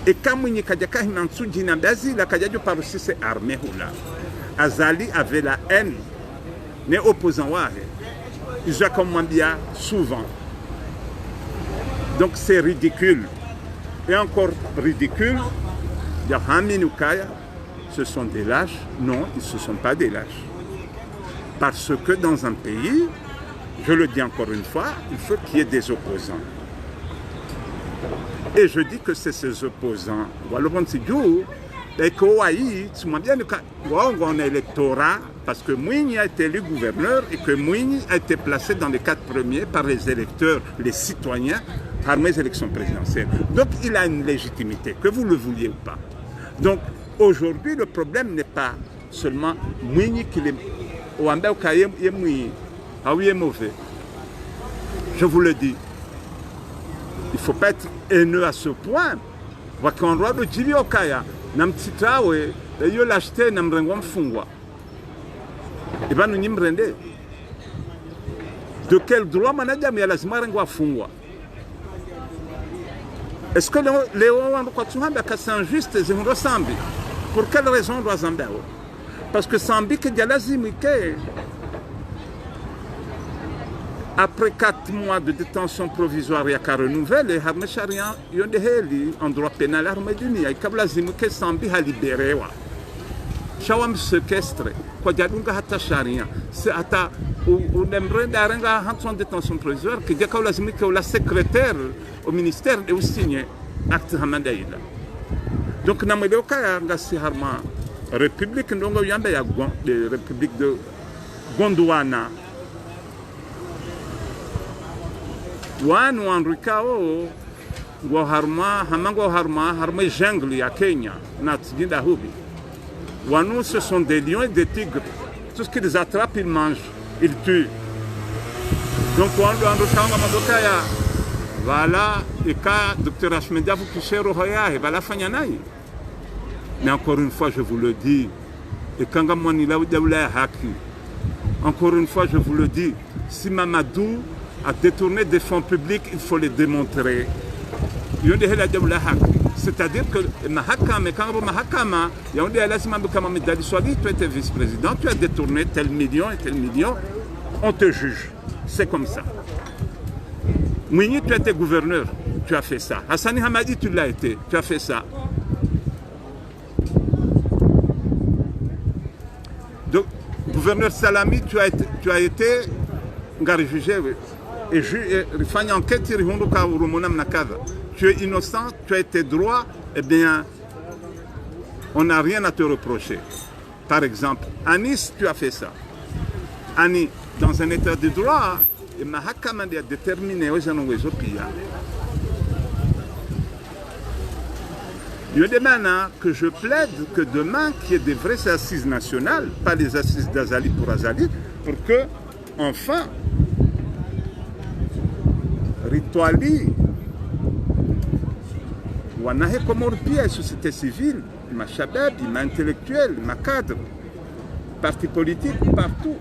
Et quand mwinyi kajaka hinansujini nambazi la kajajo parusi se arme hula. Azali avait la haine les opposants wahe. Ils ont comme bien souvent. Donc c'est ridicule. Et encore ridicule, il y a Haminukaya, ce sont des lâches. Non, ils ne sont pas des lâches. Parce que dans un pays, je le dis encore une fois, il faut qu'il y ait des opposants. Et je dis que c'est ces opposants. Et tu m'as bien un électorat, parce que Mwinyi a été élu gouverneur et que Mwinyi a été placé dans les 4 premiers par les électeurs, les citoyens, par mes élections présidentielles. Donc il a une légitimité, que vous le vouliez ou pas. Donc aujourd'hui, le problème n'est pas seulement Mwinyi qui est mauvais. Je vous le dis. il ne faut pas être haineux à ce point. Wakiondwa do jili okaya na mtitawe iyo lashite na mrengo mfungwa. Ibanu nyimrende. De quel droit manager mais lazima rengo afungwa? Est-ce que les Rwandais quand tu as c'est injuste zihundo sambi? Pour quelle raison doit zamber? Parce que sambi que dialazimi que après 4 mois de détention provisoire, il y a qu'à renouveler, il y a en droit pénal, il y a que Sambi a libéré. Shawam séquestre, quoi diadunga hata sharia, c'est hata ou n'aimerait d'arenga en détention provisoire, que diaka la secrétaire au ministère de signé acte hamandaïla. Donc, nous avons dit que la République de République de Gondwana. Wanu Enricao Guaharma, Hamango Harma, Harma jungle ya Kenya, Natsinda Hubi. Wanu, ce sont des lions et des tigres. Tout ce qu'ils attrapent, ils mangent, ils tuent. Donc, Wanu Enricao Mamadokaya, voilà, et quand Dr. Ashmedia vous couchez Rohaya, et voilà Fanyanaï. Mais encore une fois, je vous le dis, et quand Gamonila Oudjaoula Haki, encore une fois, je vous le dis, si Mamadou à détourner des fonds publics, il faut les démontrer. C'est-à-dire que tu étais vice-président, tu as détourné tel million et tel million, on te juge. C'est comme ça. Mouni, tu étais gouverneur, tu as fait ça. Hassani Hamadi, tu l'as été, tu as fait ça. Donc, gouverneur Salami, tu as été jugé. Et une enquête, tu es innocent, tu as été droit, eh bien, on n'a rien à te reprocher. Par exemple, à Nice, tu as fait ça. Annie, dans un état de droit, et Mahakama a déterminé aux gens aux pays. Je demande que je plaide que demain, qu'il y ait des vraies assises nationales, pas les assises d'Azali pour Azali, pour que, enfin, Rituali, Wanahe Komorpia, la société civile, ma chabab, ma intellectuel, ma cadre, parti politique, partout.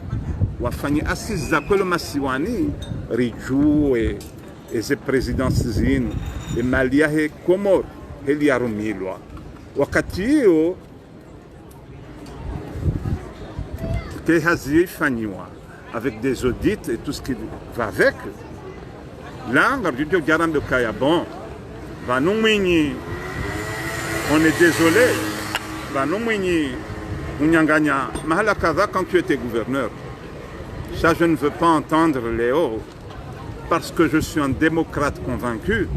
Wafani assise Zakolo Masiwani, Rijou et ses présidents Zine, et Maliahe Komor, Heliarumilwa. Wakatio, Kehazi Faniwa, avec des audits et tout ce qui va avec. Là, bon, on est désolé, quand tu étais gouverneur, ça je ne veux pas entendre Léo, parce que je suis un démocrate convaincu,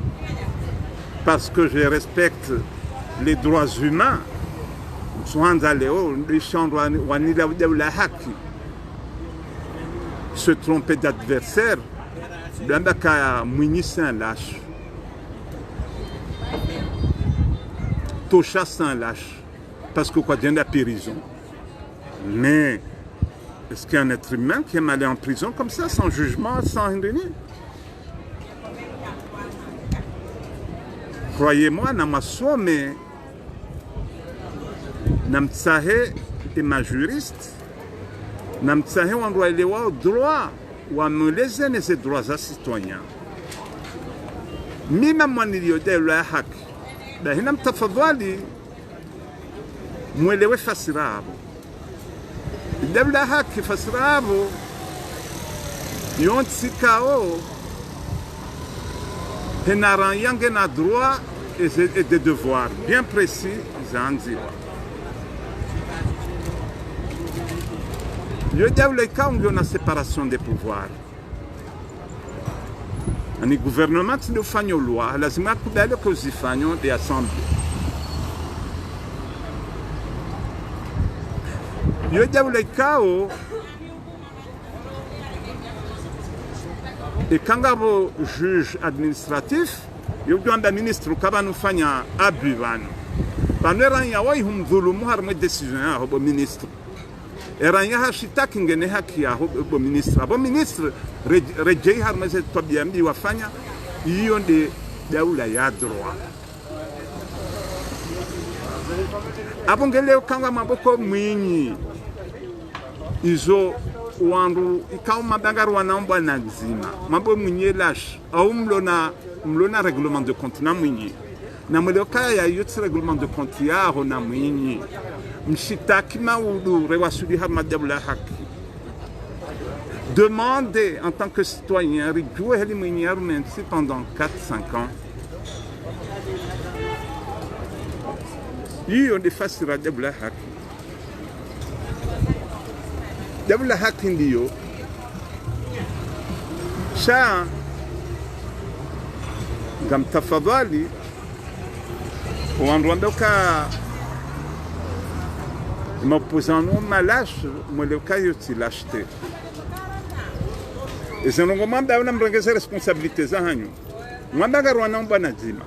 parce que je respecte les droits humains, se tromper d'adversaire, Blandaka Mouni c'est un lâche. Tocha c'est un lâche. Parce que quoi, il y a la prison. Mais est-ce qu'il y a un être humain qui aime aller en prison comme ça, sans jugement, sans rien donner? Croyez-moi, Namasome, Namtsahe et ma juriste, Namtsahe on doit aller au droit. Ou à me laisser ces droits à citoyens. Mima mwanilio de la hak. Da hinam tafadhali mwelewe fasirabo. De la hak fasirabo yontikao henaran yange na droit et des devoirs bien précis zanziwa. Il y a des cas où il y a une séparation des pouvoirs. Le gouvernement qui nous fait une loi, il y a des assemblées. Il y a des cas où, et quand le juge administratif, il y a un ministre qui nous fait un abus. Il y a une décision du ministre. Eranya shitaki ngene haki ya bo ministre. Bo ministre rejei harmeze tobiambi wafanya hiyo ndi daula ya droit abongeleo kanga maboko mwinyi izo wandu ikaw mabangaru wanaomba na nzima mambo mwenye lash au mlona règlement de compte na mwenye na mlioka ya yote règlement de compte yao na mwenye mshitaki maudu rewasuli hamadabla haki demandez en tant que citoyen rijue heli mwenye arumensi pendant 4-5 ans hiyo ndi fasira dabla haki dabla haki ndiyo sha ngamtafadhali wanduandoka maopozano malash mweleuka yoti lashte ezenongo mwamba una mrengeze responsabilité za hanyu mwamba garwana mbana zima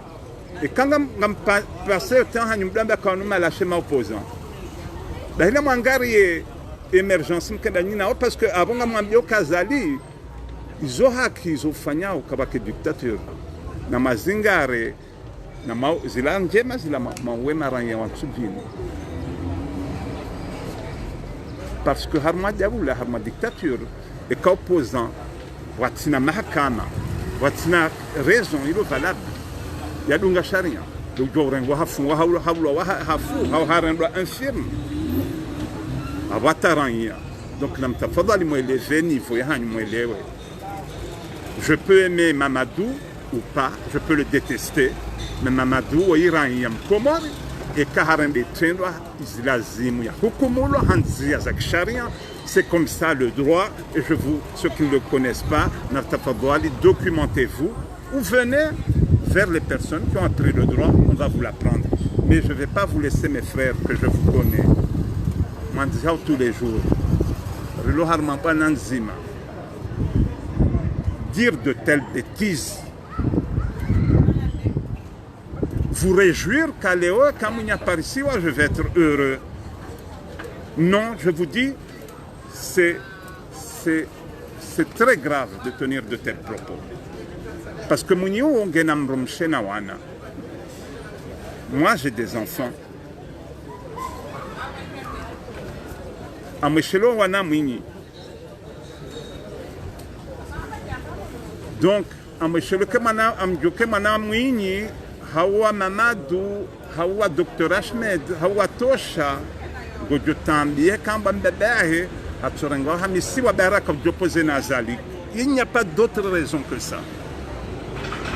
e kanga ngampase temps hanyu mdamba kanu malashe maopozan bahila mwangari emergence mkenda nyina parce que abonga mwambio kazali izo haki izofanya ukabake dictateur na mazingare na zila njema zila mawema ranya watsubini parce que harma diabula harma dictature et qu'opposant watina mahakama watina raison ilo valable yadunga sharia do jorengo hafu wa hafu harendo infirme awataranya donc nam tafadhali mwelewe niveau ya hanyu mwelewe je peux aimer Mamadou ou pas je peux le détester mais Mamadou wa iranya mkomori et kaharende tendwa izlazimu ya hukumulo hanzia za sharia c'est comme ça le droit et je vous ceux qui ne le connaissent pas natafadhali documentez-vous ou venez vers les personnes qui ont appris le droit on va vous l'apprendre mais je ne vais pas vous laisser mes frères que je vous connais moi tous les jours rilo harman pananzima dire de telles bêtises vous réjouir qu'à Léo, quand il n'y a pas ici, je vais être heureux. Non, je vous dis, c'est très grave de tenir de tels propos. Parce que moi, j'ai des enfants. Donc, hawa Mamadou, hawa Dr Ahmed, hawa Tosha, Godjotambie, Kamba Mbebehe, Hatsorengo, Hamisiwa Baraka, Djoposé Nazali. Il n'y a pas d'autre raison que ça.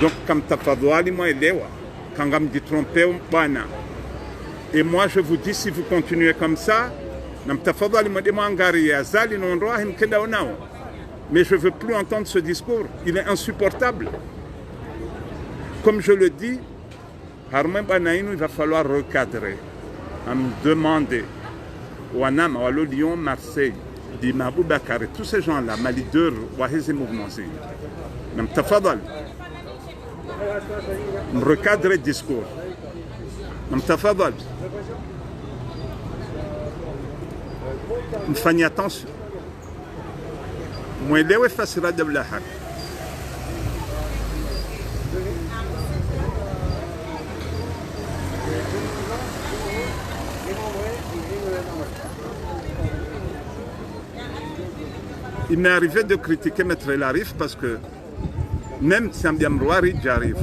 Donc, comme Tafadoali, moi, Elewa, Kangam dit tromper ou Bana. Et moi, je vous dis, si vous continuez comme ça, Nam Tafadoali, moi, Demangari, Azali, non, Rohim, Kedaonao. Mais je ne veux plus entendre ce discours. Il est insupportable. Comme je le dis, il va falloir recadrer, à me demander, Wanam, Walo, Lyon, Marseille, Dimabou, Bakar, tous ces gens-là, ma leader, Wahezi Mouvement, même Tafadal, me recadrer le discours, même Tafadal, me faire attention, moi, il est facile de la hack. Il m'est arrivé de critiquer Maître El Arif parce que même si j'arrive,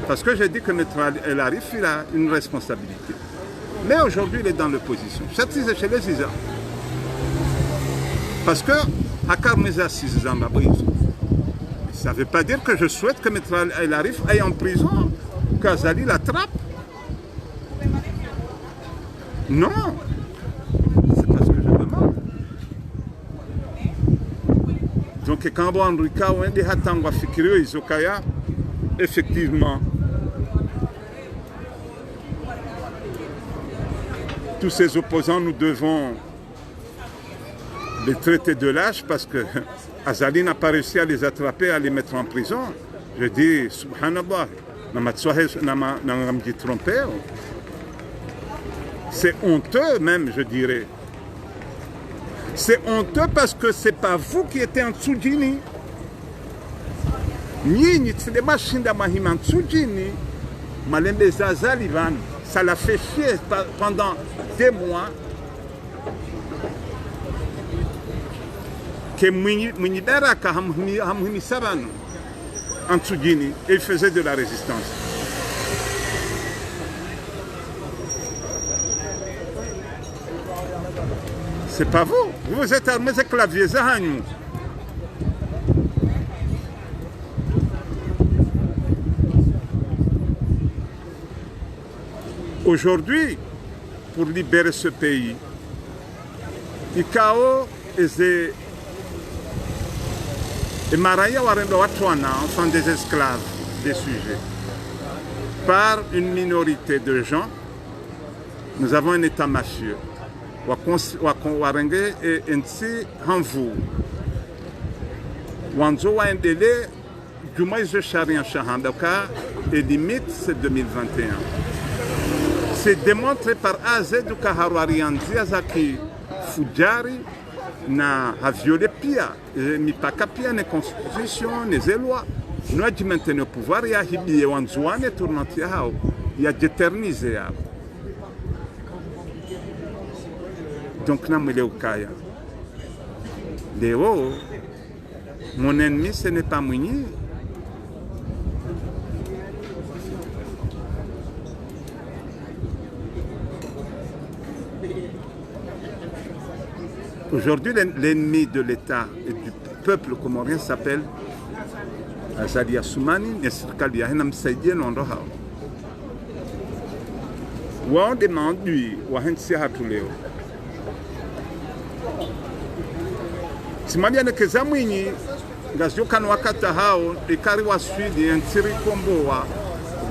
parce que j'ai dit que Maître El Arif il a une responsabilité. Mais aujourd'hui il est dans l'opposition. Parce que ça ne veut pas dire que je souhaite que Maître El Arif aille en prison, qu'Azali l'attrape. Non. Donc, quand on effectivement, tous ces opposants, nous devons les traiter de lâches parce que Azali n'a pas réussi à les attraper, à les mettre en prison. Je dis, subhanallah, c'est honteux même, je dirais. C'est honteux parce que ce n'est pas vous qui êtes en dessous d'Ini. nyinyi tsile mashinda mahima ntsujini malembe zazali vanu. Ça l'a fait chier pendant des mois que Mwinyi Daraka hamhimisa vanu en Tsugini et il faisait de la résistance. C'est pas vous. Vous êtes armés avec clavier Zahanyu. Aujourd'hui, pour libérer ce pays, Ikao et Maraya Warendo Watwana, enfants des esclaves, des sujets, par une minorité de gens, nous avons un état mafieux. Warenge et Nsi Hanvu. Wanzo Waendele, Jumaize Charian Shahandaka, et limite c'est 2021. C'est démontré par AZ du Kaharwarianzi Azaki Fujari na violé pia, mipaka pia ne constitution, ne lois. Nous avons maintenant le pouvoir, il y a Hibi Wanzouane tournanti hao, il y a d'éterniser. Donc, nous sommes Kaya. Léo, mon ennemi, ce n'est pas Mwinyi. Aujourd'hui, l'ennemi de l'État et du peuple comorien s'appelle Azali Assoumani, Nesirkali Yahenam Saïdien Nondoha. On demande lui, Wahensi Hatuleo. Simamia nekeza Mwinyi ngazioka wakata hao ikari wa Swidi ntiri komboa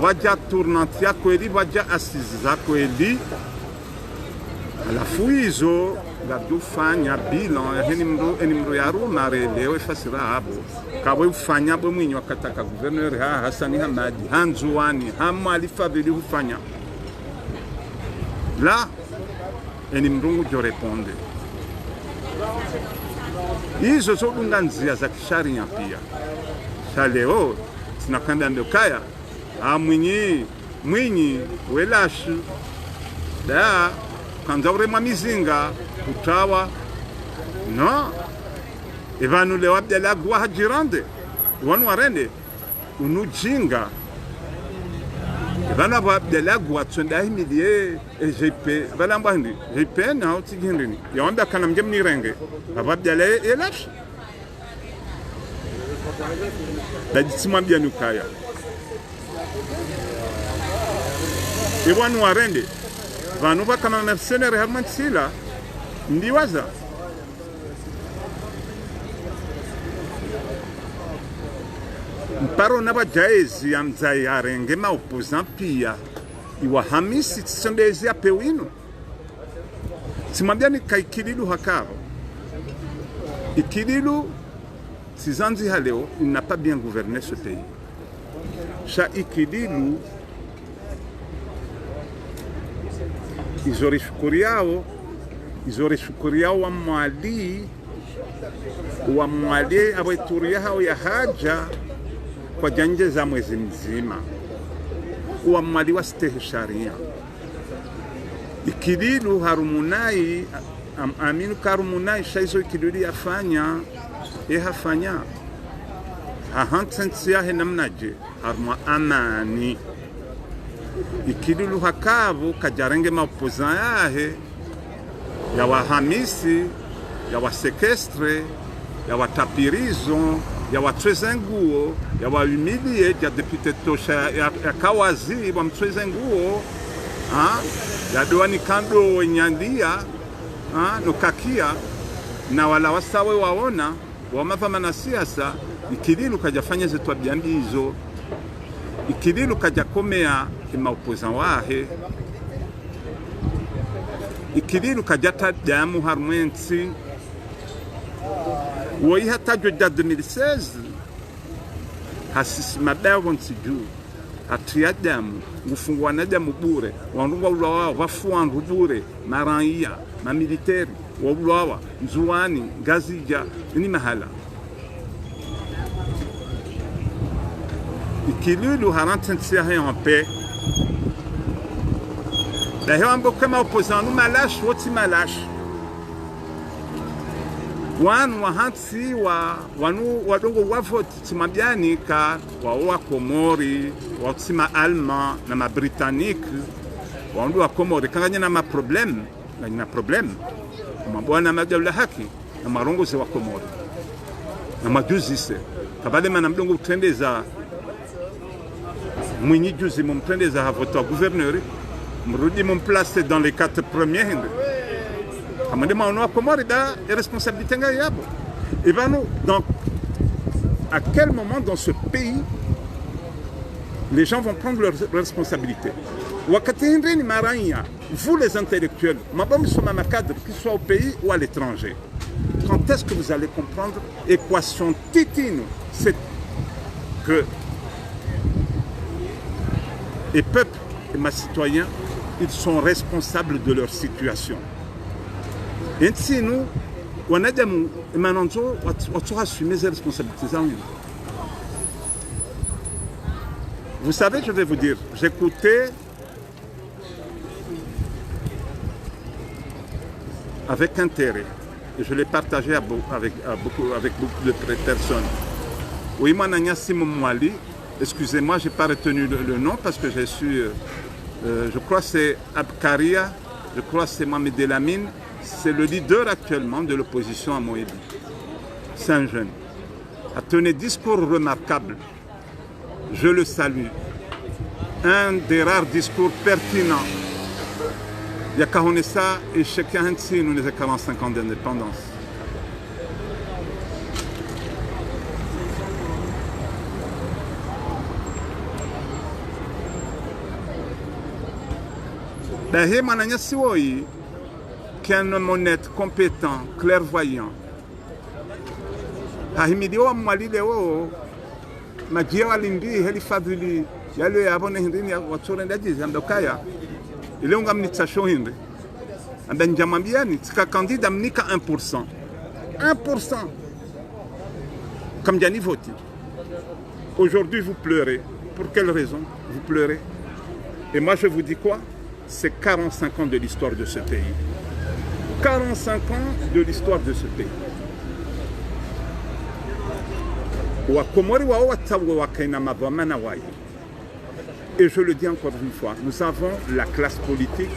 waja tournantia kweli waja asizi za kweli alafu hizo labdufanya bilan enimro ya Roma leo fasira hapo kabwe ufanya bwe Mwinyi wakataka gouverneur Hassan Hamadi Hanzuani hama alifavili ufanya là enimro jo répondre hizo zodunga nzia za kisharia pia. Shaleo tunakanda ndokaya Mwinyi welashu da kanza urema mizinga utawa no evanu le wabdala gwa hajirande wanu warende unujinga evanu wabdala gwa tsonda himilie EGP balamba hindi GP na utigindini yawamba kana mjemni renge ababdala elash dajitsima bya nukaya evanu warende vanu bakama mercenaire harman sila ndiwaza mparo naba jaezi ya mzai arenge ma opposant pia iwa hamisi tsondezi ya pewino simambia ni kaikililu hakaro ikililu Sizanzi haleo il n'a pas bien gouverné ce pays. Cha ikililu izorishukuriao wa mwali aweturia hao ya haja kwa janje za mwezi mzima wa mwali wa stehe sharia ikililu harumunai aminu karumunai shaizo ikililu yafanya hafanya hahantsensia henamnaje haruma amani ikililu hakavu kajarenge maopozan yahe ya wahamisi ya wasekestre ya watapirizo ya watwezenguo ya waumilie ya depute tosha ya kawazi wa mtwezenguo ya doani kando wenyandia nukakia na wala wasawe waona wamafama na siasa ikililu kajafanya zetwa biambizo ikililu kajakomea maopozan wahe ikililu kajata damu harmwensi woi hata joda 2016 hasisi madawa nsiju hatia damu ngufungwa na damu bure wanunga ulawa wafuan bure marania na militeri wabulawa nzuani ngazija ni mahala ikilu lu harantensia en paix. D'ailleurs, un peu comme opposant, nous malache, woti malache. Wanu wahansi wanu wadongo wavoti timabiani ka wa Komori, wa tima Allemand, na ma Britannique, wandu wa Komori kanganya na ma problème, na problème. Mabwana magala haki na marongozi wa Komori. Na majuzise. Kabale mana mdongo utendeza mwinyi juzi mumtendeza havoto gouverneur. Mrudi mon place dans les 4 premiers. Responsabilité. Et ben nous, donc, à quel moment dans ce pays les gens vont prendre leurs responsabilités? Vous les intellectuels, nous sommes un cadre, qu'ils soient au pays ou à l'étranger. Quand est-ce que vous allez comprendre l'équation titine? C'est que les peuples et mes citoyens, ils sont responsables de leur situation. Et si nous, on a dit, maintenant, on doit assumer ces responsabilités. Vous savez, je vais vous dire, j'écoutais avec intérêt, et je l'ai partagé avec beaucoup de personnes. Oui, Manania Simon Mwali, excusez-moi, je n'ai pas retenu le nom parce que j'ai su, je crois que c'est Abkaria, je crois que c'est Mohamed Elamine, c'est le leader actuellement de l'opposition à Moïdi. C'est un jeune. A tenu un discours remarquable. Je le salue. Un des rares discours pertinents. Il y a qu'à ça et chacun ici, nous avons 45 ans d'indépendance. D'ailleurs, Mananya Siwoi, qui est un homme honnête, compétent, clairvoyant. Hahimidiwa mwali leo majia walimbi heli fadhili yale yabone hindini ya watsore ndaji zandokaya ile unga mnitsasho hindi anda njamambiani tika candidat mnika 1%. 1%. Comme Diani voti. Aujourd'hui vous pleurez. Pour quelle raison vous pleurez? Et moi je vous dis quoi? C'est 45 ans de l'histoire de ce pays. 45 ans de l'histoire de ce pays. Et je le dis encore une fois, nous avons la classe politique,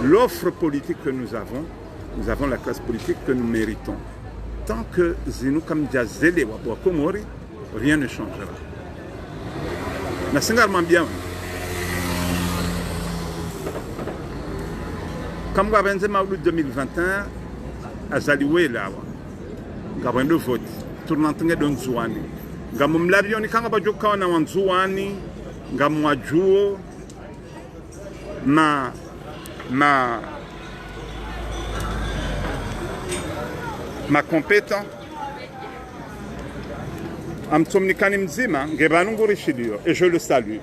l'offre politique que nous avons la classe politique que nous méritons. Tant que Zinu Kamdiazele wa Komori, rien ne changera. Nasengarman bien. Comme vous avez dit, en 2021, à Zaliwe, là, vous avez le vote. Tournant de Nzouani. Vous avez l'avion, vous avez le Nzouani, vous avez le ma compétence. Et je le salue.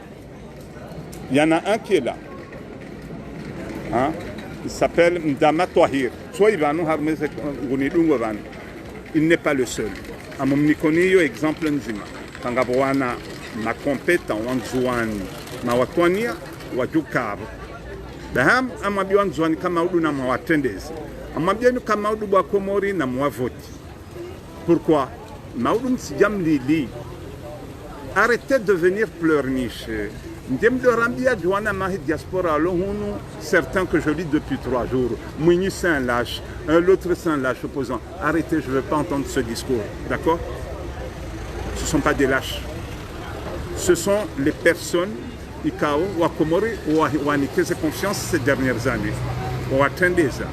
Il y en a un qui est là. Hein? Il s'appelle Ndama Touahir. Il n'est pas le seul. À mon Nikoniyo, exemple Nzima. Kangabuana, ma compétence, Wanzouani, ma Watwania, Wadjukab. Daham, Amabiwan Zouani Kamaudu na Mawatendez. Amabianu Kamaudu Bakomori na Mwavoti. Pourquoi? Maoudoum Sidiam Lili. Arrêtez de venir pleurnicher. Ndem de Rambia Douana Mahi Diaspora, certains que je lis depuis 3 jours. Mouni c'est un lâche, l'autre c'est un lâche opposant. Arrêtez, je ne veux pas entendre ce discours. D'accord? Ce ne sont pas des lâches. Ce sont les personnes, Ikao, Wakomori, ou Anike, c'est confiance ces dernières années. Ou atteindre ça.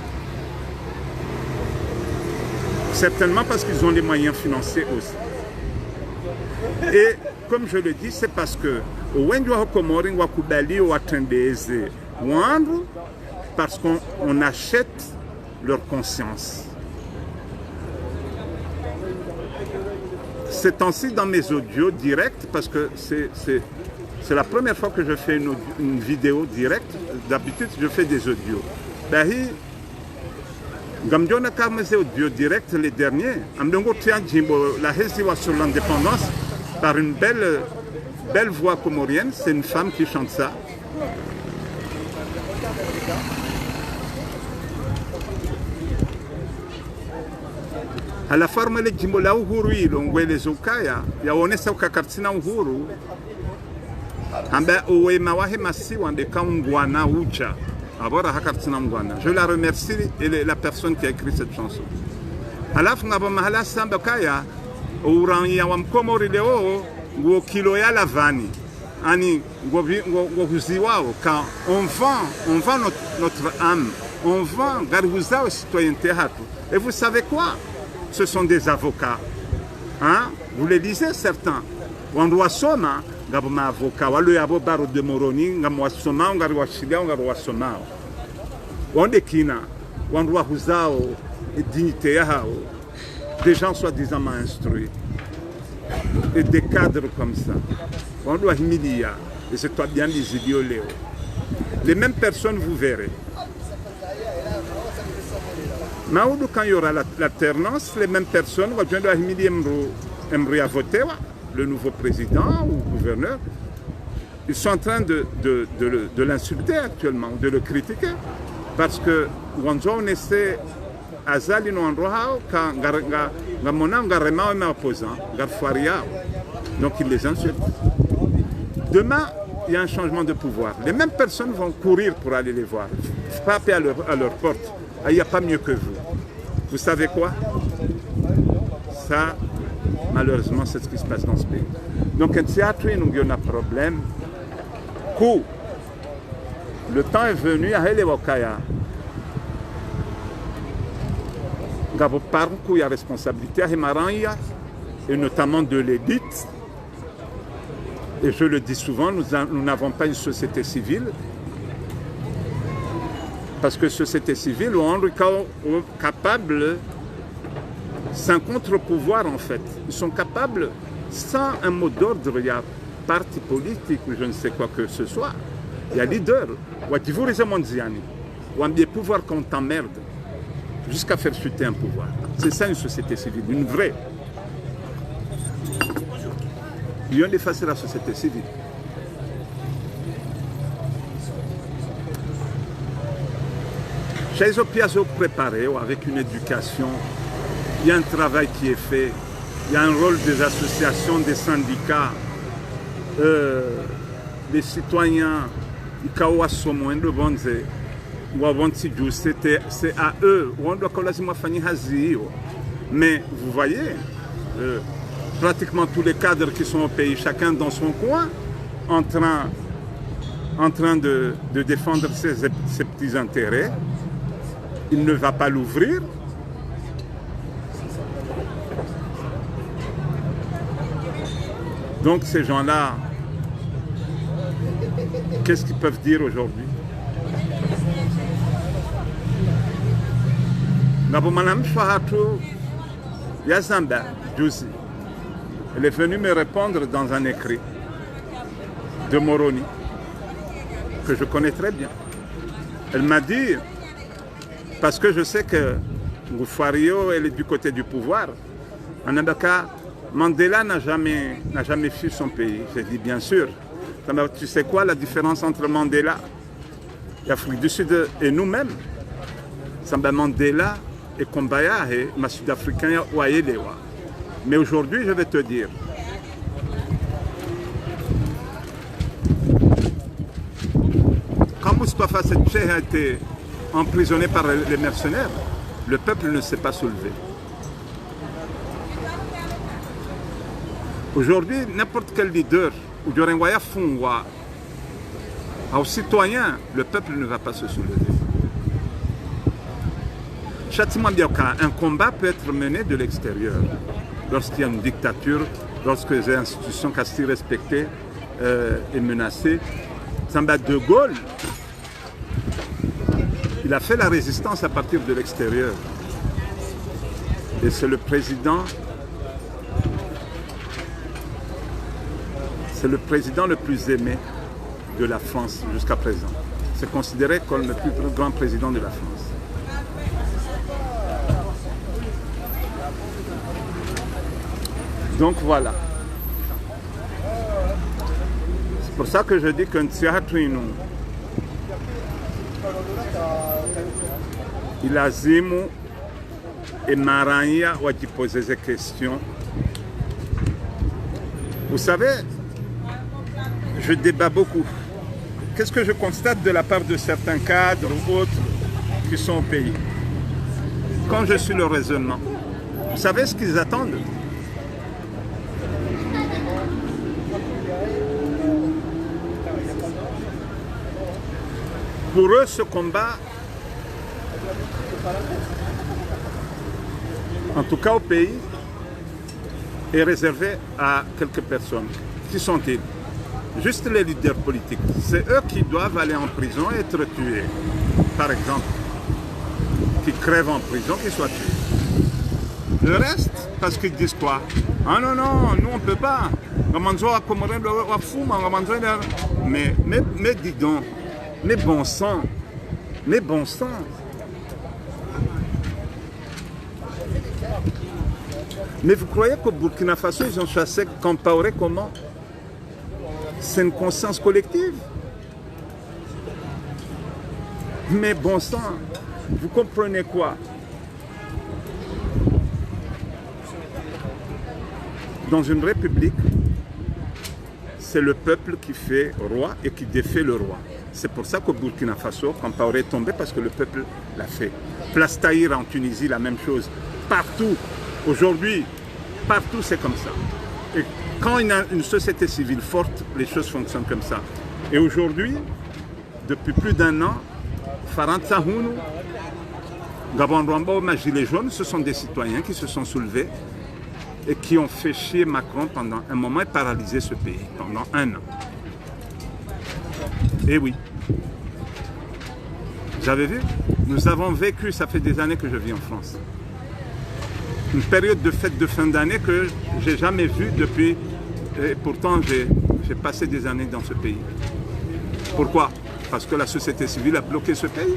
Certainement parce qu'ils ont les moyens financiers aussi. Et comme je le dis, c'est parce que parce qu'on achète leur conscience. C'est ainsi dans mes audios directs, parce que c'est la première fois que je fais une vidéo directe. D'habitude, je fais des audios. Gamdiona Kamese audio direct les derniers. Amdongo Tianjimbo, la Hesiwa sur l'indépendance, par une belle belle voix comorienne, c'est une femme qui chante ça. À la forme de jimbo la uhuru hilo ngwelezo kaya yaonesa ukakartina uhuru ambaye uwema wahe masiwa ndeka ungwana ucha abora hakartina ngwana. Je la remercie et la personne qui a écrit cette chanson. Alafu ngabo mahala samba kaya urania wa mkomori leo ngo kilo ya lavani ani ngo huziwao quand on vend notre âme, on vend garuzao citoyenneté hatu. Et vous savez quoi? Ce sont des avocats. Hein? Vous les lisez certains. Wandwa soma ngabo ma avocat walo yabo baro de moroni ngamwa soma ngarwa shilia ngarwa soma. Wande kina wandwa huzao et dignité yao. Des gens soi-disant instruits. Et des cadres comme ça. On doit humilier. Et c'est toi bien les idiots. Les mêmes personnes, vous verrez. Mais quand il y aura l'alternance, les mêmes personnes, on doit humilier à voter, le nouveau président ou gouverneur. Ils sont en train de l'insulter actuellement, de le critiquer. Parce que on essaie azali no androhao ka ngamona ngarema ma opposant garfaria, donc ils les insultent. Demain il y a un changement de pouvoir, les mêmes personnes vont courir pour aller les voir, frapper à leur porte. Il n'y a pas mieux que vous. Vous savez quoi? Ça malheureusement c'est ce qui se passe dans ce pays. Donc un théâtre il y a un problème coup. Le temps est venu à Helewokaya. Il y a responsabilité et notamment de l'élite. Et je le dis souvent, nous n'avons pas une société civile. Parce que société civile, on est capable, sans contre-pouvoir en fait. Ils sont capables, sans un mot d'ordre, il y a parti politique ou je ne sais quoi que ce soit. Il y a leader. Ou un pouvoir qu'on t'emmerde. Jusqu'à faire chuter un pouvoir. C'est ça une société civile, une vraie. Ils ont effacé la société civile. Chez les piazos préparés, avec une éducation, il y a un travail qui est fait, il y a un rôle des associations, des syndicats, des citoyens, c'est à eux. Mais vous voyez, pratiquement tous les cadres qui sont au pays, chacun dans son coin, en train de défendre ses petits intérêts. Il ne va pas l'ouvrir. Donc ces gens-là, qu'est-ce qu'ils peuvent dire aujourd'hui? Yazamba Djoussi, elle est venue me répondre dans un écrit de Moroni, que je connais très bien. Elle m'a dit, parce que je sais que Ngoufario, elle est du côté du pouvoir, en Abaka, Mandela n'a jamais fui son pays. J'ai dit, bien sûr. Tu sais quoi la différence entre Mandela, l'Afrique du Sud et nous-mêmes? Samba Mandela et Kombaya et ma sud-africain Waelewa. Mais aujourd'hui, je vais te dire, quand Moustapha Setché a été emprisonné par les mercenaires, le peuple ne s'est pas soulevé. Aujourd'hui, n'importe quel leader ou Djorenwaya Fungwa, aux citoyens, le peuple ne va pas se soulever. Un combat peut être mené de l'extérieur. Lorsqu'il y a une dictature, lorsque les institutions quasi respectées et menacées. Samba de Gaulle, il a fait la résistance à partir de l'extérieur. Et c'est le président le plus aimé de la France jusqu'à présent. C'est considéré comme le plus grand président de la France. Donc voilà. pour ça que je dis que Ntsihatwinu, il a zimu et Maranya va te poser ces questions. Vous savez, je débat beaucoup. Qu'est-ce que je constate de la part de certains cadres ou autres qui sont au pays? Quand je suis le raisonnement, vous savez ce qu'ils attendent? Pour eux, ce combat, en tout cas au pays, est réservé à quelques personnes. Qui sont-ils? Juste les leaders politiques. C'est eux qui doivent aller en prison et être tués. Par exemple, qui crèvent en prison, qu'ils soient tués. Le reste, parce qu'ils disent quoi? Ah non, non, nous on ne peut pas. Mais dis donc, mais bon sang, mais bon sang. Mais vous croyez qu'au Burkina Faso, ils ont chassé Compaoré comment? C'est une conscience collective. Mais bon sang, vous comprenez quoi? Dans une république, c'est le peuple qui fait roi et qui défait le roi. C'est pour ça qu'au Burkina Faso, Compaoré est tombé, parce que le peuple l'a fait. Place Tahir en Tunisie, la même chose. Partout, aujourd'hui, partout c'est comme ça. Et quand il y a une société civile forte, les choses fonctionnent comme ça. Et aujourd'hui, depuis plus d'1 an, Faran Tsahounou, Gabon Rwamba, ma gilet jaune, ce sont des citoyens qui se sont soulevés et qui ont fait chier Macron pendant un moment et paralysé ce pays pendant 1 an. Et oui. Vous avez vu? Nous avons vécu, ça fait des années que je vis en France, une période de fête de fin d'année que je n'ai jamais vue depuis, et pourtant j'ai passé des années dans ce pays. Pourquoi? Parce que la société civile a bloqué ce pays.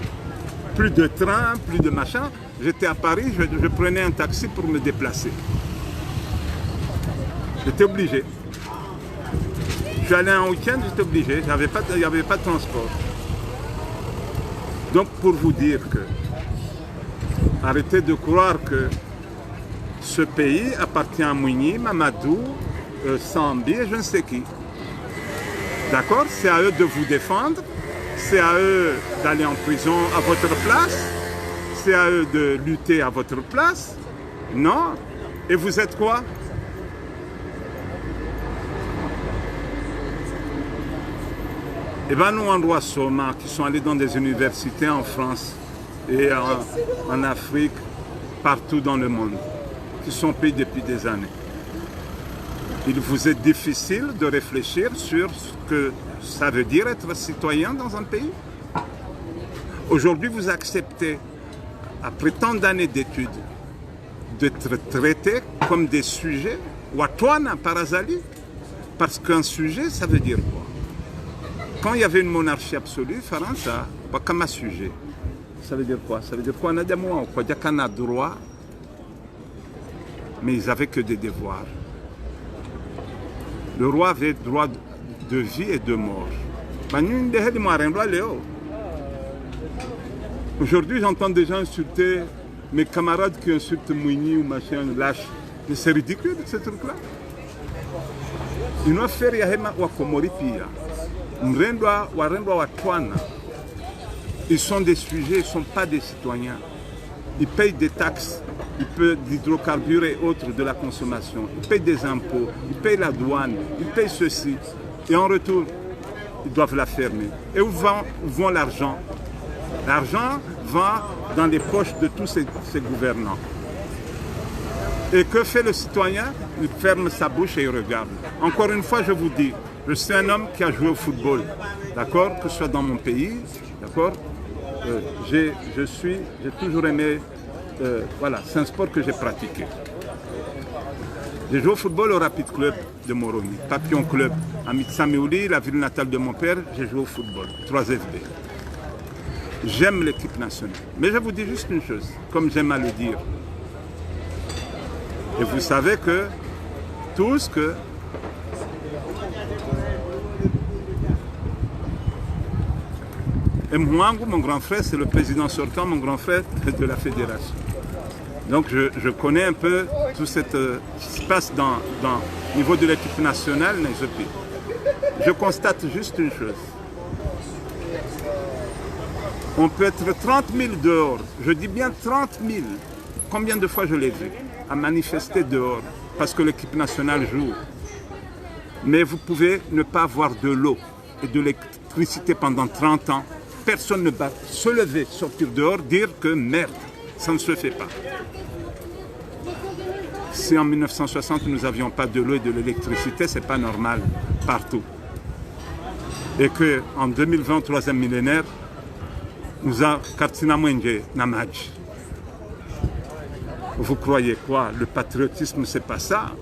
Plus de trains, plus de machin. J'étais à Paris, je prenais un taxi pour me déplacer. J'étais obligé. Je suis allé en week-end, j'étais obligé, il n'y avait pas de transport. Donc pour vous dire que, arrêtez de croire que ce pays appartient à Mouni, Mamadou, Sambi et je ne sais qui. D'accord? C'est à eux de vous défendre, c'est à eux d'aller en prison à votre place, c'est à eux de lutter à votre place. Non? Et vous êtes quoi? Eh bien, nous, en droit Soma, qui sont allés dans des universités en France et en Afrique, partout dans le monde, qui sont payés depuis des années. Il vous est difficile de réfléchir sur ce que ça veut dire être citoyen dans un pays. Aujourd'hui, vous acceptez, après tant d'années d'études, d'être traités comme des sujets, Watwana Parazali, parce qu'un sujet, ça veut dire quoi? Quand il y avait une monarchie absolue, Faransa, pas comme un sujet. Ça veut dire quoi? Ça veut dire quoi? On a des mots, on dit qu'on a droit, mais ils n'avaient que des devoirs. Le roi avait droit de vie et de mort. Aujourd'hui, j'entends des gens insulter mes camarades qui insultent Mouni ou machin, lâche. Mais c'est ridicule, ce truc-là. Ils n'ont fait rien à Komoripia. Ils sont des sujets, ils ne sont pas des citoyens. Ils payent des taxes, ils payent d'hydrocarbures et autres de la consommation, ils payent des impôts, ils payent la douane, ils payent ceci. Et en retour, ils doivent la fermer. Et où vont l'argent? L'argent va dans les poches de tous ces gouvernants. Et que fait le citoyen? Il ferme sa bouche et il regarde. Encore une fois, je vous dis, je suis un homme qui a joué au football, d'accord? Que ce soit dans mon pays, d'accord? J'ai toujours aimé, voilà, c'est un sport que j'ai pratiqué. J'ai joué au football au Rapid Club de Moroni, Papillon Club, à Mitsaméouli, la ville natale de mon père, j'ai joué au football, 3FB. J'aime l'équipe nationale. Mais je vous dis juste une chose, comme j'aime à le dire. Et vous savez que tous que Mwangu, mon grand frère, c'est le président sortant, mon grand frère de la fédération. Donc je connais un peu tout ce qui se passe au niveau de l'équipe nationale dans ce pays. Je constate juste une chose. On peut être 30 000 dehors, je dis bien 30 000. Combien de fois je l'ai vu à manifester dehors parce que l'équipe nationale joue. Mais vous pouvez ne pas avoir de l'eau et de l'électricité pendant 30 ans. Personne ne va se lever, sortir dehors, dire que merde, ça ne se fait pas. Si en 1960 nous n'avions pas de l'eau et de l'électricité, ce n'est pas normal partout. Et qu'en 2020, troisième millénaire, nous avons Katsina Mwenge Namadj. Vous croyez quoi? Le patriotisme, c'est pas ça?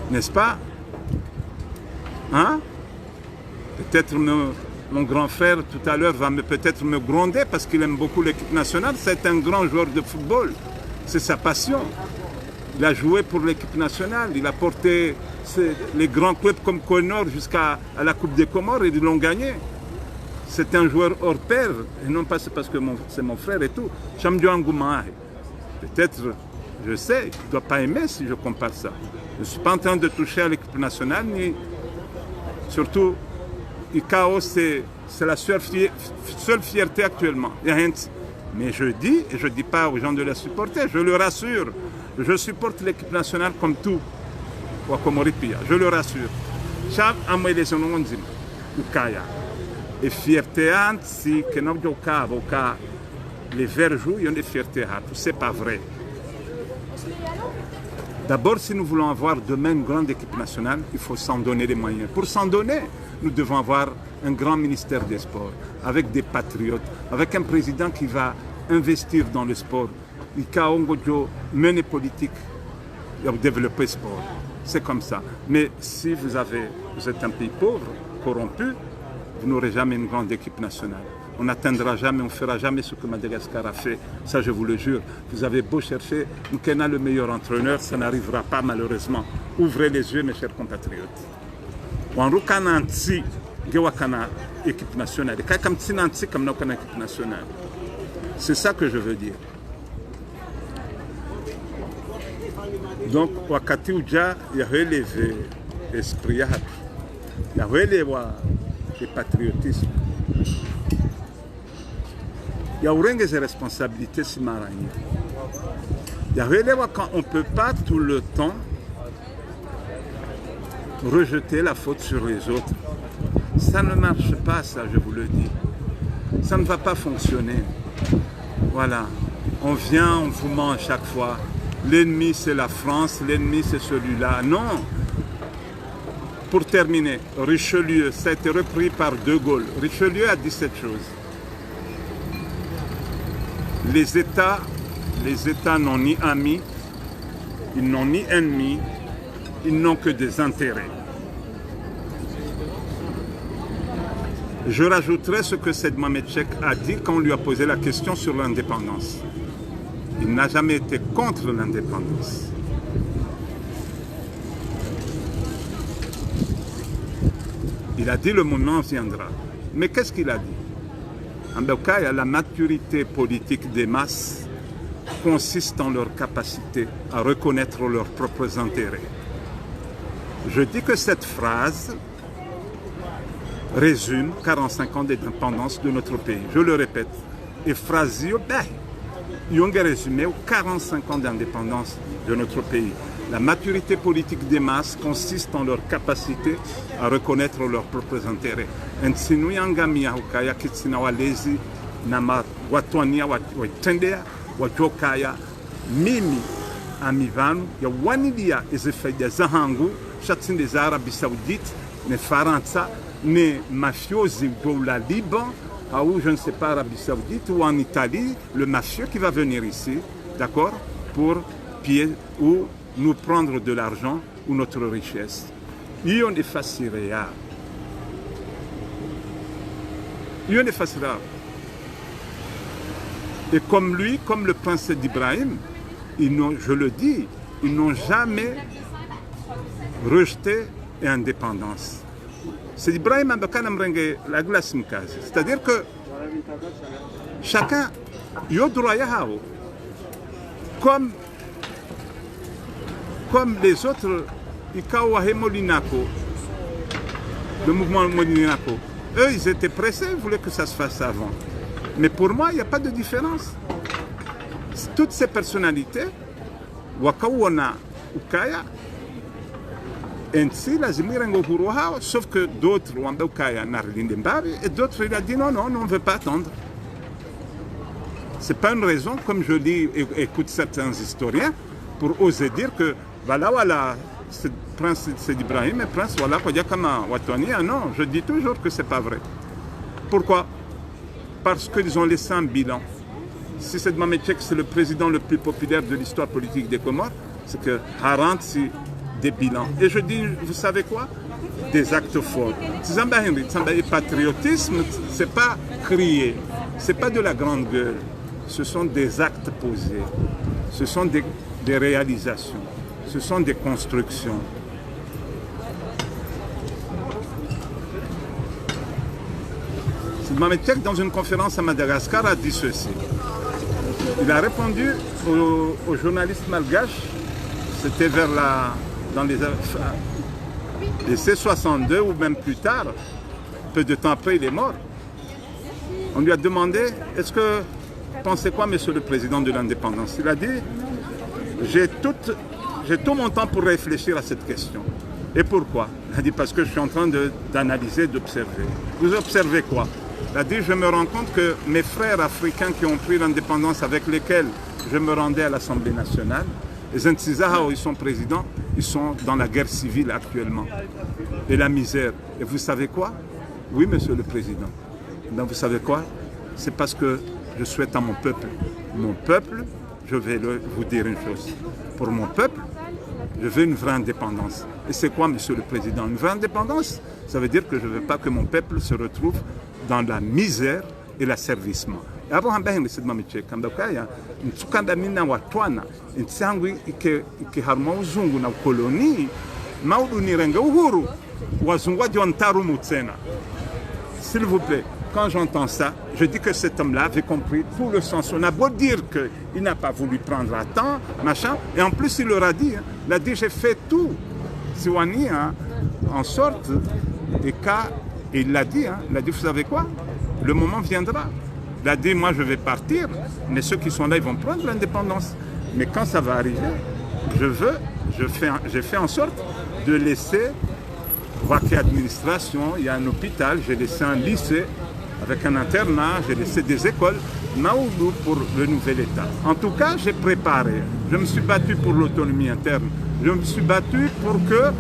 N'est-ce pas? Hein? Peut-être mon grand frère tout à l'heure va peut-être me gronder parce qu'il aime beaucoup l'équipe nationale. C'est un grand joueur de football. C'est sa passion. Il a joué pour l'équipe nationale. Il a porté les grands clubs comme Connor jusqu'à la Coupe des Comores et ils l'ont gagné. C'est un joueur hors pair. Et non pas c'est parce que c'est mon frère et tout. Peut-être, je sais, il ne doit pas aimer si je compare ça. Je ne suis pas en train de toucher à l'équipe nationale, ni surtout, ICAO, c'est la seule fierté actuellement. Mais je dis, et je ne dis pas aux gens de la supporter, je le rassure. Je supporte l'équipe nationale comme tout. Je le rassure. Et fierté, si les Verts jouent, il y a des fiertés. Ce n'est pas vrai. D'abord, si nous voulons avoir demain une grande équipe nationale, il faut s'en donner les moyens. Pour s'en donner, nous devons avoir un grand ministère des sports, avec des patriotes, avec un président qui va investir dans le sport. Il y a mener politique, développer le sport. C'est comme ça. Mais si vous êtes un pays pauvre, corrompu, vous n'aurez jamais une grande équipe nationale. On n'atteindra jamais, on ne fera jamais ce que Madagascar a fait. Ça, je vous le jure. Vous avez beau chercher, Nkena le meilleur entraîneur, ça n'arrivera pas malheureusement. Ouvrez les yeux, mes chers compatriotes. Équipe nationale. Équipe nationale. C'est ça que je veux dire. Donc, wakati uja ya relevé l'esprit, il y a relevé le patriotisme. Il y a des responsabilités si maragnées. Il y a relevé quand on ne peut pas tout le temps rejeter la faute sur les autres. Ça ne marche pas, ça, je vous le dis. Ça ne va pas fonctionner. Voilà. On vient, on vous ment à chaque fois. L'ennemi, c'est la France, l'ennemi, c'est celui-là. Non. Pour terminer, Richelieu, ça a été repris par De Gaulle. Richelieu a dit cette chose. Les États n'ont ni amis, ils n'ont ni ennemis, ils n'ont que des intérêts. Je rajouterai ce que Seyd Mohamed Cheikh a dit quand on lui a posé la question sur l'indépendance. Il n'a jamais été contre l'indépendance. Il a dit le moment viendra. Mais qu'est-ce qu'il a dit? En tout cas, la maturité politique des masses consiste en leur capacité à reconnaître leurs propres intérêts. Je dis que cette phrase résume 45 ans d'indépendance de notre pays. Je le répète. Et phrase, ils ont résumé 45 ans d'indépendance de notre pays. La maturité politique des masses consiste en leur capacité à reconnaître leurs propres intérêts. Mimi amivanu ya wanidia ezefaida zahangu chatsinde za Arabie Saoudite ne Faransa ne mafiosi de la Liban ou je ne sais pas Arabie Saoudite ou en Italie le mafieux qui va venir ici, d'accord, pour piller ou nous prendre de l'argent ou notre richesse. Ils ont des faciles. Et comme lui, comme le prince d'Ibrahim, je le dis, ils n'ont jamais rejeté l'indépendance. C'est Ibrahim Abakana Mrenge, la glace Mkazi. C'est-à-dire que chacun, yo droit yahao, comme les autres, Ikawahe Molinako, le mouvement Molinako, eux, ils étaient pressés, ils voulaient que ça se fasse avant. Mais pour moi, il n'y a pas de différence. Toutes ces personnalités, Wakawana Ukaya, ainsi, la Zimirengo Huroha, sauf que d'autres, Wamba Ukaya, Narlindembabi, et d'autres, il a dit non, on ne veut pas attendre. Ce n'est pas une raison, comme je dis, écoute certains historiens, pour oser dire que, voilà, Prince c'est Ibrahim et Prince, voilà, Kodjakama Watwani, non, je dis toujours que ce n'est pas vrai. Pourquoi? Parce qu'ils ont laissé un bilan. Si c'est Mametchek, c'est le président le plus populaire de l'histoire politique des Comores, c'est que Harant, c'est des bilans. Et je dis, vous savez quoi? Des actes forts. Le patriotisme, ce n'est pas crier, ce n'est pas de la grande gueule. Ce sont des actes posés, ce sont des réalisations, ce sont des constructions. Mametchek, dans une conférence à Madagascar, a dit ceci. Il a répondu aux journalistes malgaches, c'était dans les C62 ou même plus tard, peu de temps après il est mort. On lui a demandé, est-ce que pensez quoi, monsieur le président de l'indépendance? Il a dit, j'ai tout mon temps pour réfléchir à cette question. Et pourquoi? Il a dit, parce que je suis en train d'analyser, d'observer. Vous observez quoi? Il a dit, je me rends compte que mes frères africains qui ont pris l'indépendance, avec lesquels je me rendais à l'Assemblée nationale, les Ntsizaha, ils sont présidents, ils sont dans la guerre civile actuellement. Et la misère. Et vous savez quoi? Oui, monsieur le président. Donc vous savez quoi? C'est parce que je souhaite à mon peuple. Mon peuple, je vais vous dire une chose. Pour mon peuple, je veux une vraie indépendance. Et c'est quoi, monsieur le président? Une vraie indépendance? Ça veut dire que je ne veux pas que mon peuple se retrouve dans la misère et l'asservissement. Abo hamba hengi sidma micheka ndakaya ntsukanda mina watwana ntsangu ike harma uzungu na koloni maudu nirenge uhuru wazungu jontaru mutsena. S'il vous plaît, quand j'entends ça, je dis que cet homme-là avait compris tout le sens. On a beau dire qu'il n'a pas voulu prendre à temps, machin, et en plus il leur a dit, il a dit j'ai fait tout, Siwani, en sorte, et il l'a dit, vous savez quoi? Le moment viendra. Il a dit, moi je vais partir, mais ceux qui sont là, ils vont prendre l'indépendance. Mais quand ça va arriver, j'ai fait en sorte de laisser, voir qu'il y a administration, il y a un hôpital, j'ai laissé un lycée avec un internat, j'ai laissé des écoles, Maoudou pour le nouvel État. En tout cas, j'ai préparé. Je me suis battu pour l'autonomie interne. Je me suis battu pour que,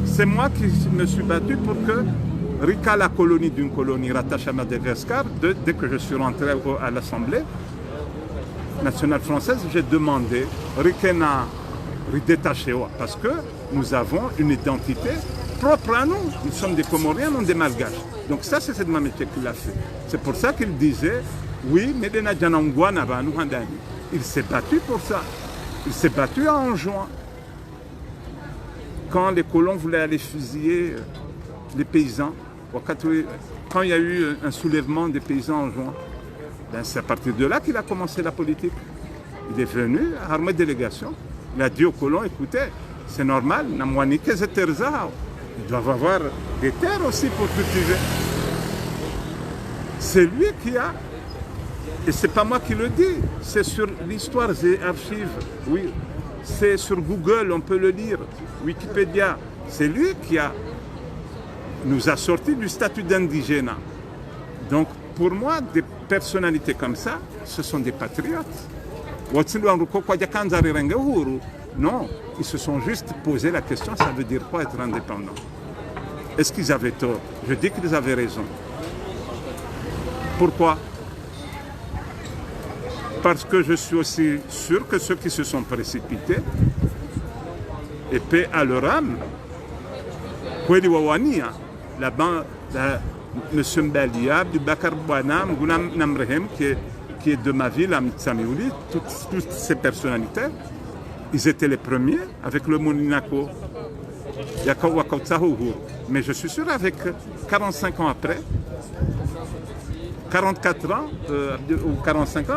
c'est moi qui me suis battu pour que Rika, la colonie d'une colonie rattachée à Madagascar, dès que je suis rentré à l'Assemblée nationale française, j'ai demandé Rikena détaché, parce que nous avons une identité propre à nous. Nous sommes des Comoriens, non des Malgaches. Donc ça, c'est cette Mametchek qui l'a fait. C'est pour ça qu'il disait, oui, mais il s'est battu pour ça. Il s'est battu en juin. Quand les colons voulaient aller fusiller les paysans, quand il y a eu un soulèvement des paysans en juin, ben c'est à partir de là qu'il a commencé la politique. Il est venu, armé de délégation, il a dit aux colons, écoutez, c'est normal, ils doivent avoir des terres aussi pour cultiver. C'est lui qui a, et c'est pas moi qui le dis, c'est sur l'histoire des archives, oui, c'est sur Google, on peut le lire, Wikipédia, c'est lui qui nous a sorti du statut d'indigène. Donc, pour moi, des personnalités comme ça, ce sont des patriotes. Non, ils se sont juste posé la question, ça veut dire quoi être indépendant? Est-ce qu'ils avaient tort? Je dis qu'ils avaient raison. Pourquoi? Parce que je suis aussi sûr que ceux qui se sont précipités, et paix à leur âme, là-bas, M. Mbalia, Bakar Bouanam, Gounam Namrehem, qui est de ma ville, à Mitsamiouli, toutes ces personnalités, ils étaient les premiers avec le Moninako Mais je suis sûr, avec 45 ans après, 44 ans ou 45 ans,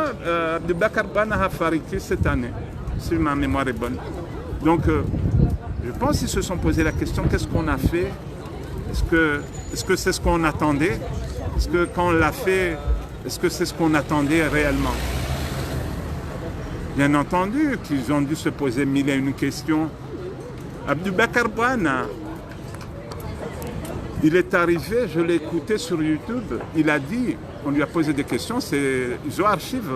Abdelbakar Bana a fariki cette année, si ma mémoire est bonne. Donc, je pense qu'ils se sont posé la question, qu'est-ce qu'on a fait? Est-ce que c'est ce qu'on attendait? Est-ce que quand on l'a fait, est-ce que c'est ce qu'on attendait réellement? Bien entendu qu'ils ont dû se poser mille et une questions. Abdelbakar Bana, il est arrivé, je l'ai écouté sur YouTube, il a dit, on lui a posé des questions, c'est Zo Archive,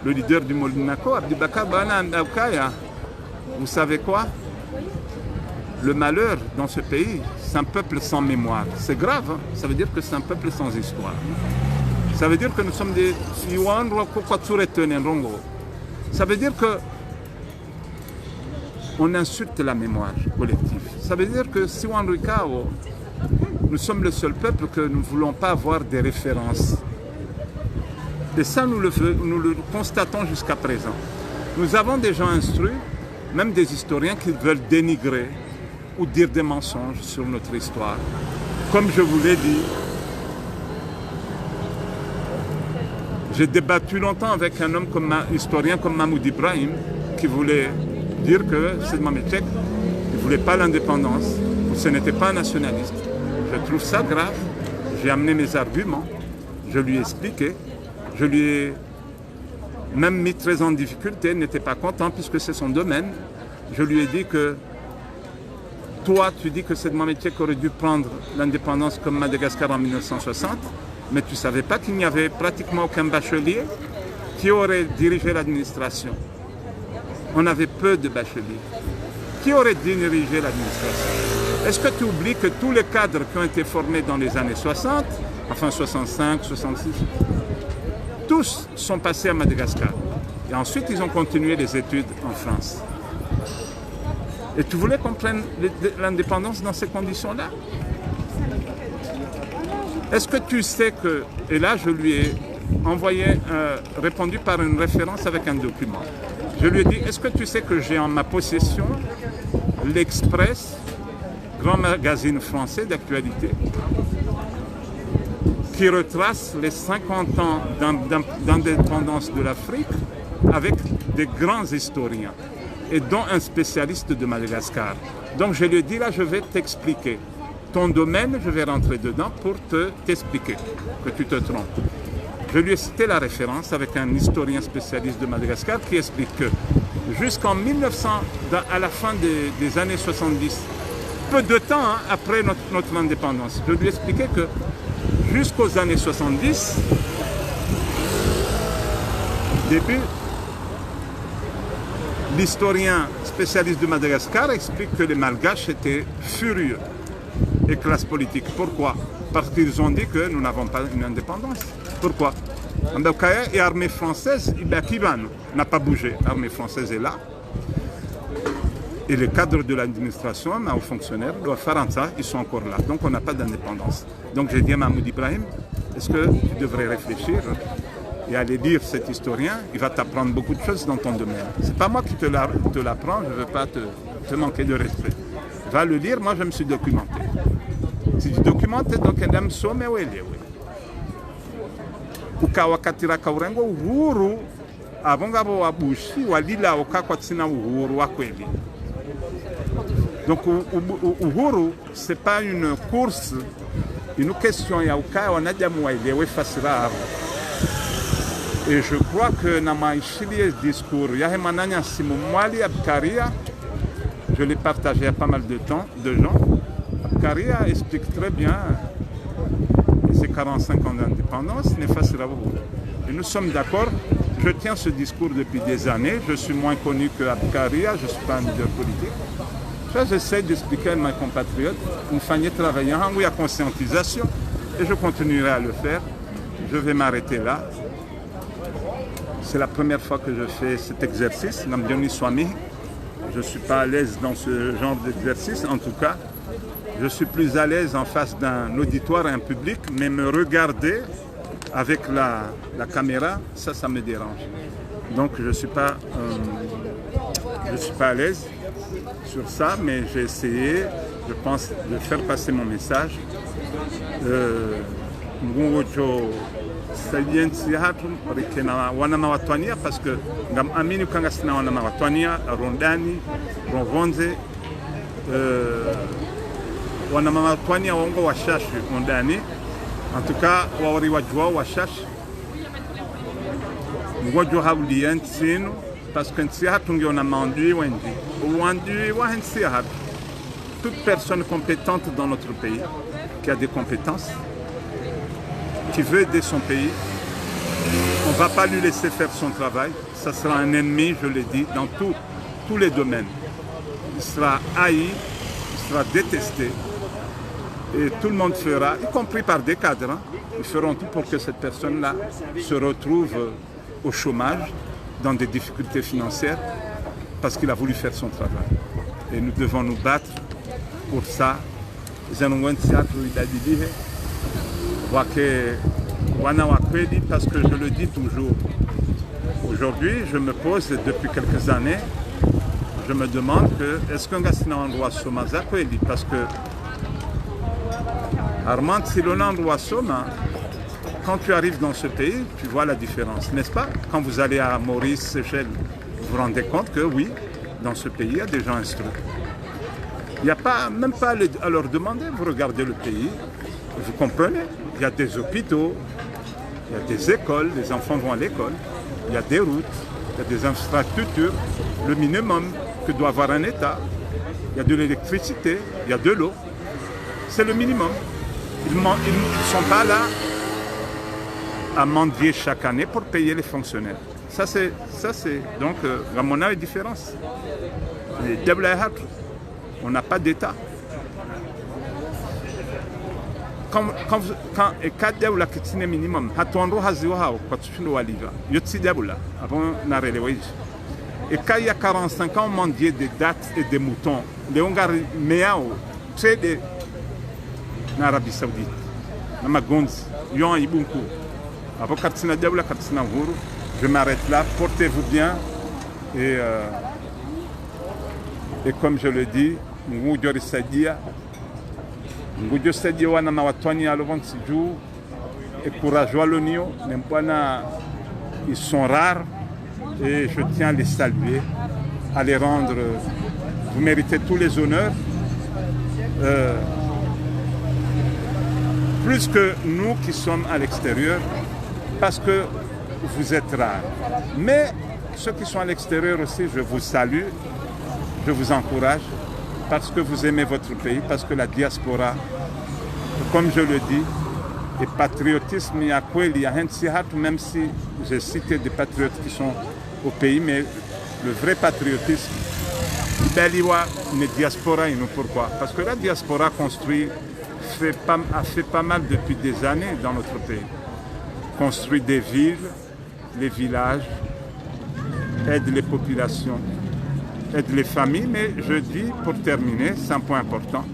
le leader du Molinako, Abdelbakar Bana Ndaoukaya. Vous savez quoi? Le malheur dans ce pays, c'est un peuple sans mémoire. C'est grave, hein? Ça veut dire que c'est un peuple sans histoire. Ça veut dire que nous sommes des... Ça veut dire que on insulte la mémoire collective. Ça veut dire que si nous sommes le seul peuple que nous ne voulons pas avoir des références. Et ça, nous le constatons jusqu'à présent. Nous avons des gens instruits, même des historiens qui veulent dénigrer ou dire des mensonges sur notre histoire. Comme je vous l'ai dit, j'ai débattu longtemps avec un homme historien comme Mahmoud Ibrahim, qui voulait dire que Seydi Mohamed Cheikh ne voulait pas l'indépendance, ce n'était pas un nationaliste. Je trouve ça grave. J'ai amené mes arguments, je lui ai expliqué, je lui ai même mis très en difficulté, il n'était pas content puisque c'est son domaine. Je lui ai dit que toi, tu dis que Seydi Mohamed Cheikh aurait dû prendre l'indépendance comme Madagascar en 1960, mais tu ne savais pas qu'il n'y avait pratiquement aucun bachelier qui aurait dirigé l'administration. On avait peu de bacheliers. Qui aurait dirigé l'administration? Est-ce que tu oublies que tous les cadres qui ont été formés dans les années 60, enfin 65, 66, tous sont passés à Madagascar. Et ensuite, ils ont continué les études en France. Et tu voulais qu'on prenne l'indépendance dans ces conditions-là? Est-ce que tu sais que... Et là, je lui ai répondu par une référence avec un document. Je lui ai dit, est-ce que tu sais que j'ai en ma possession l'Express, grand magazine français d'actualité, qui retrace les 50 ans d'indépendance de l'Afrique avec des grands historiens, et dont un spécialiste de Madagascar. Donc je lui ai dit, là, je vais t'expliquer. Ton domaine, je vais rentrer dedans pour t'expliquer que tu te trompes. Je lui ai cité la référence avec un historien spécialiste de Madagascar qui explique que jusqu'en 1900, à la fin des années 70, peu de temps après notre indépendance, je lui ai expliqué que jusqu'aux années 70, début, l'historien spécialiste de Madagascar explique que les Malgaches étaient furieux et classe politique. Pourquoi? Parce qu'ils ont dit que nous n'avons pas une indépendance. Pourquoi? Ndaoukaya et l'armée française, Ibakiban n'a pas bougé. L'armée française est là. Et les cadres de l'administration, aux fonctionnaires, doivent faire ça, ils sont encore là. Donc on n'a pas d'indépendance. Donc j'ai dit à Mahmoud Ibrahim, est-ce que tu devrais réfléchir et aller lire cet historien, il va t'apprendre beaucoup de choses dans ton domaine. Ce n'est pas moi qui te l'apprends, je ne veux pas te manquer de respect. Va le lire, moi je me suis documenté. Si tu documentes, donc un homme somme ou ele. Ukawakatira kaurengo uhuru, abongabo wabushi, walila okakwatsina uhuru wa kweli. Donc uhuru, ce n'est pas une course, une question ya uka wanadamu waelewe fasira. Et je crois que dans ma discours, Yahemananya Simumwali Abkaria, je l'ai partagé à pas mal de gens. Abkaria explique très bien ces 45 ans d'indépendance, et nous sommes d'accord. Je tiens ce discours depuis des années. Je suis moins connu que Abkaria, je ne suis pas un leader politique. Ça, j'essaie d'expliquer à mes compatriotes. Une famille travaillant, il y a conscientisation, et je continuerai à le faire. Je vais m'arrêter là. C'est la première fois que je fais cet exercice, Namdioni Swami. Je ne suis pas à l'aise dans ce genre d'exercice, en tout cas. Je suis plus à l'aise en face d'un auditoire et un public, mais me regarder avec la caméra, ça me dérange. Donc je ne suis pas à l'aise sur ça, mais j'ai essayé je pense, de faire passer mon message. Parce que ngam amini kanga sina wana mawatwania rondani ronvonze wana mawatwania wango washashi rondani en tout cas wawari wajua washashi ngojo hawlien sino parce que nsi hatungiona mandui wendi wandi wa nsi hatu. Toute personne compétente dans notre pays qui a des compétences, qui veut aider son pays, on ne va pas lui laisser faire son travail. Ça sera un ennemi, je l'ai dit, dans tous les domaines. Il sera haï, il sera détesté. Et tout le monde fera, y compris par des cadres, hein, ils feront tout pour que cette personne-là se retrouve au chômage, dans des difficultés financières, parce qu'il a voulu faire son travail. Et nous devons nous battre pour ça. Parce que je le dis toujours, aujourd'hui je me pose depuis quelques années, je me demande que est-ce qu'un gars n'a un droit soma parce que Armand si l'on droit soma, quand tu arrives dans ce pays, tu vois la différence, n'est-ce pas? Quand vous allez à Maurice, Seychelles, vous vous rendez compte que oui, dans ce pays, il y a des gens instruits. Il n'y a pas, même pas à leur demander, vous regardez le pays, vous comprenez, il y a des hôpitaux, il y a des écoles, les enfants vont à l'école, il y a des routes, il y a des infrastructures, le minimum que doit avoir un État, il y a de l'électricité, il y a de l'eau, c'est le minimum. Ils ne sont pas là à mendier chaque année pour payer les fonctionnaires. Ça c'est donc la monnaie est différence. On n'a pas d'État. Quand et quatre la kitine minimum, hatondo haziwa kwa tushindo waliva. Yotsi diabula avant na relewage. Et quand il y a 45 ans, on mendiait des dattes et des moutons. Les Hongari meao, c'est des en Arabie Saoudite. Nama gonzi, yon ibunku. Avant katsina diabula katsina vuru. Je m'arrête là. Portez-vous bien et comme je le dis, Ngujori Sadia, Ngujo Sadia wana na watwani alovansi juu et courageux l'onio, ils sont rares et je tiens à les saluer, à les rendre, vous méritez tous les honneurs, plus que nous qui sommes à l'extérieur, parce que vous êtes rares. Mais ceux qui sont à l'extérieur aussi, je vous salue, je vous encourage, parce que vous aimez votre pays, parce que la diaspora, comme je le dis, et patriotisme, il y a quoi, il y a un même si j'ai cité des patriotes qui sont au pays, mais le vrai patriotisme, il y a une diaspora, pourquoi? Parce que la diaspora construit, a fait pas mal depuis des années dans notre pays. Construit des villes, les villages, aide les populations, aide les familles, mais je dis, pour terminer, c'est un point important,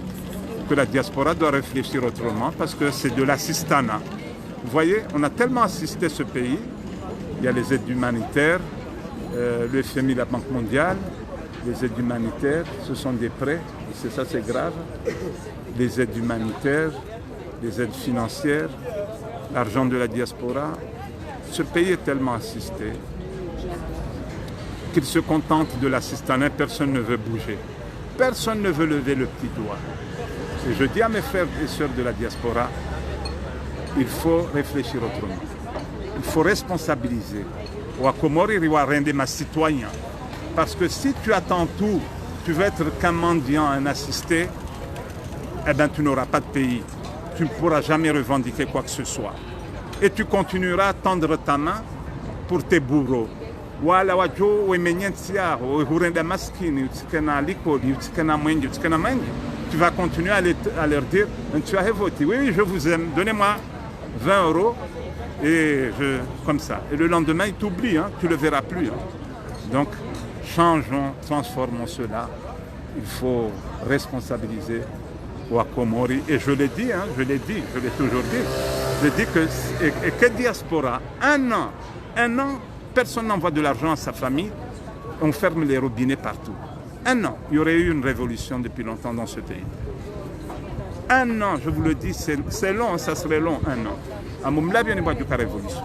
que la diaspora doit réfléchir autrement parce que c'est de l'assistanat. Vous voyez, on a tellement assisté ce pays, il y a les aides humanitaires, le FMI, la Banque mondiale, les aides humanitaires, ce sont des prêts, et ça c'est grave, les aides humanitaires, les aides financières, l'argent de la diaspora. Ce pays est tellement assisté qu'il se contente de l'assistanat, personne ne veut bouger. Personne ne veut lever le petit doigt. Et je dis à mes frères et sœurs de la diaspora, il faut réfléchir autrement. Il faut responsabiliser. Parce que si tu attends tout, tu veux être qu'un mendiant, un assisté, eh bien tu n'auras pas de pays. Tu ne pourras jamais revendiquer quoi que ce soit. Et tu continueras à tendre ta main pour tes bourreaux. Tu vas continuer à leur dire, tu as voté, oui, je vous aime, donnez-moi 20 € et comme ça. Et le lendemain, ils t'oublient, hein, tu ne le verras plus. Hein. Donc, changeons, transformons cela. Il faut responsabiliser Wakomori. Et je l'ai dit, hein, je l'ai toujours dit. Je dis que diaspora, un an, personne n'envoie de l'argent à sa famille, on ferme les robinets partout. Un an, il y aurait eu une révolution depuis longtemps dans ce pays. Un an, je vous le dis, c'est long, ça serait long, un an. À Moumla, bien pas de révolution.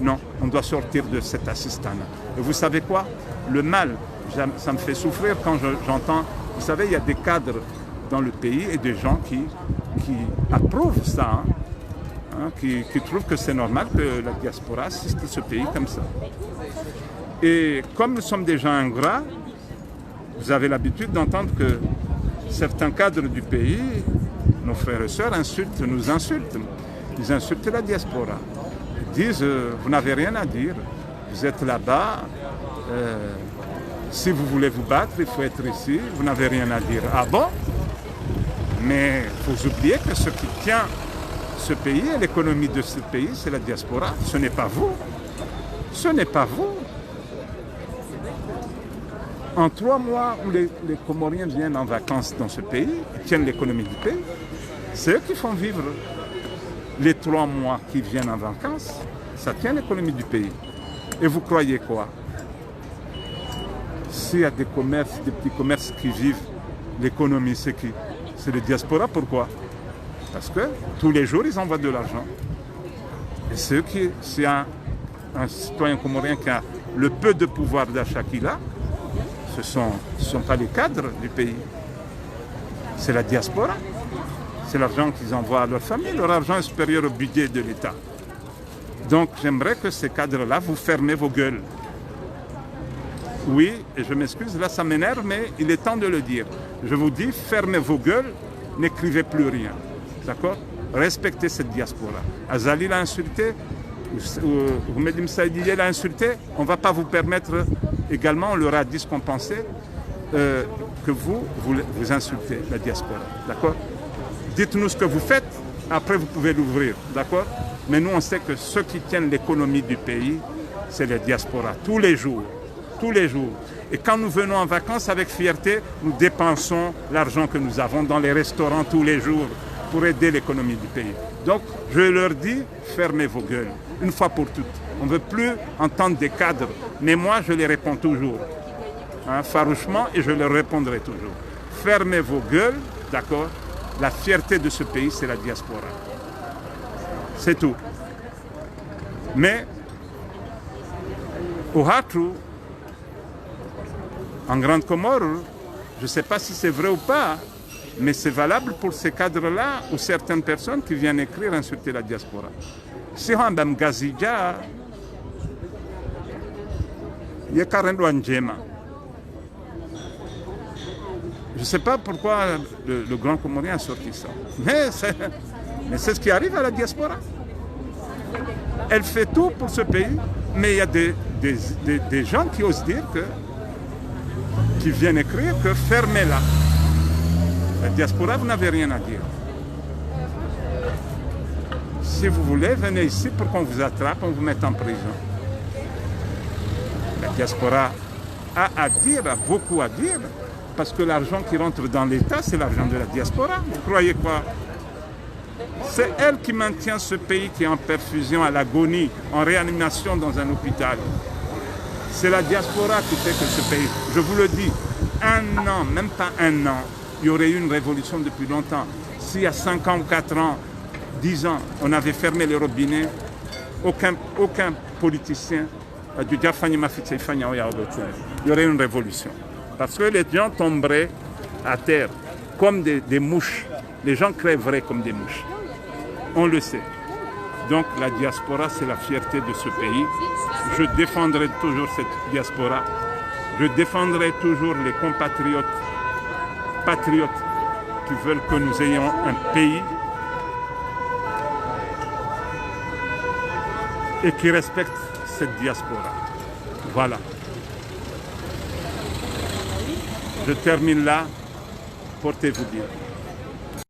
Non, on doit sortir de cet assistana. Et vous savez quoi? Le mal, ça me fait souffrir quand j'entends, vous savez, il y a des cadres dans le pays et des gens qui approuvent ça, qui trouvent que c'est normal que la diaspora assiste ce pays comme ça. Et comme nous sommes des gens ingrats, vous avez l'habitude d'entendre que certains cadres du pays, nos frères et sœurs, nous insultent. Ils insultent la diaspora. Ils disent, vous n'avez rien à dire, vous êtes là-bas, si vous voulez vous battre, il faut être ici, vous n'avez rien à dire. Ah bon? Mais il faut oublier que ce qui tient ce pays et l'économie de ce pays, c'est la diaspora. Ce n'est pas vous. Ce n'est pas vous. En 3 mois où les Comoriens viennent en vacances dans ce pays, ils tiennent l'économie du pays, c'est eux qui font vivre les 3 mois qui viennent en vacances. Ça tient l'économie du pays. Et vous croyez quoi? S'il y a des commerces, des petits commerces qui vivent l'économie, c'est qui? C'est les diaspora. Pourquoi? Parce que tous les jours, ils envoient de l'argent. Et s'il y a un citoyen comorien qui a le peu de pouvoir d'achat qu'il a, ce ne sont pas les cadres du pays. C'est la diaspora. C'est l'argent qu'ils envoient à leur famille. Leur argent est supérieur au budget de l'État. Donc j'aimerais que ces cadres-là, vous fermez vos gueules. Oui, et je m'excuse, là ça m'énerve, mais il est temps de le dire. Je vous dis, fermez vos gueules, n'écrivez plus rien. D'accord? Respectez cette diaspora. Azali l'a insulté, Oumedim Saïdiye l'a insulté, on ne va pas vous permettre également, on leur a dit ce qu'on pensait, que vous insultez la diaspora. D'accord? Dites-nous ce que vous faites, après vous pouvez l'ouvrir. D'accord? Mais nous on sait que ceux qui tiennent l'économie du pays, c'est la diaspora, tous les jours. Tous les jours. Et quand nous venons en vacances avec fierté, nous dépensons l'argent que nous avons dans les restaurants tous les jours pour aider l'économie du pays. Donc, je leur dis, fermez vos gueules, une fois pour toutes. On ne veut plus entendre des cadres, mais moi, je les réponds toujours, farouchement, et je leur répondrai toujours. Fermez vos gueules, d'accord? La fierté de ce pays, c'est la diaspora. C'est tout. Mais, au Hatou, en Grande Comore, je ne sais pas si c'est vrai ou pas, mais c'est valable pour ces cadres-là ou certaines personnes qui viennent écrire insulter la diaspora. Si on a un gazija, il y a je ne sais pas pourquoi le Grand Comorien a sorti ça. Mais c'est ce qui arrive à la diaspora. Elle fait tout pour ce pays, mais il y a des gens qui osent dire qui viennent écrire que fermez-la. La diaspora, vous n'avez rien à dire. Si vous voulez, venez ici pour qu'on vous attrape, on vous mette en prison. La diaspora a à dire, a beaucoup à dire, parce que l'argent qui rentre dans l'État, c'est l'argent de la diaspora. Vous croyez quoi? C'est elle qui maintient ce pays qui est en perfusion, à l'agonie, en réanimation dans un hôpital. C'est la diaspora qui fait que ce pays, je vous le dis, 1 an, même pas 1 an, il y aurait eu une révolution depuis longtemps. S'il y a 5 ans ou 4 ans, 10 ans, on avait fermé les robinets, aucun politicien, il y aurait une révolution. Parce que les gens tomberaient à terre comme des mouches. Les gens crèveraient comme des mouches. On le sait. Donc la diaspora, c'est la fierté de ce pays. Je défendrai toujours cette diaspora. Je défendrai toujours les compatriotes, patriotes qui veulent que nous ayons un pays et qui respectent cette diaspora. Voilà. Je termine là. Portez-vous bien.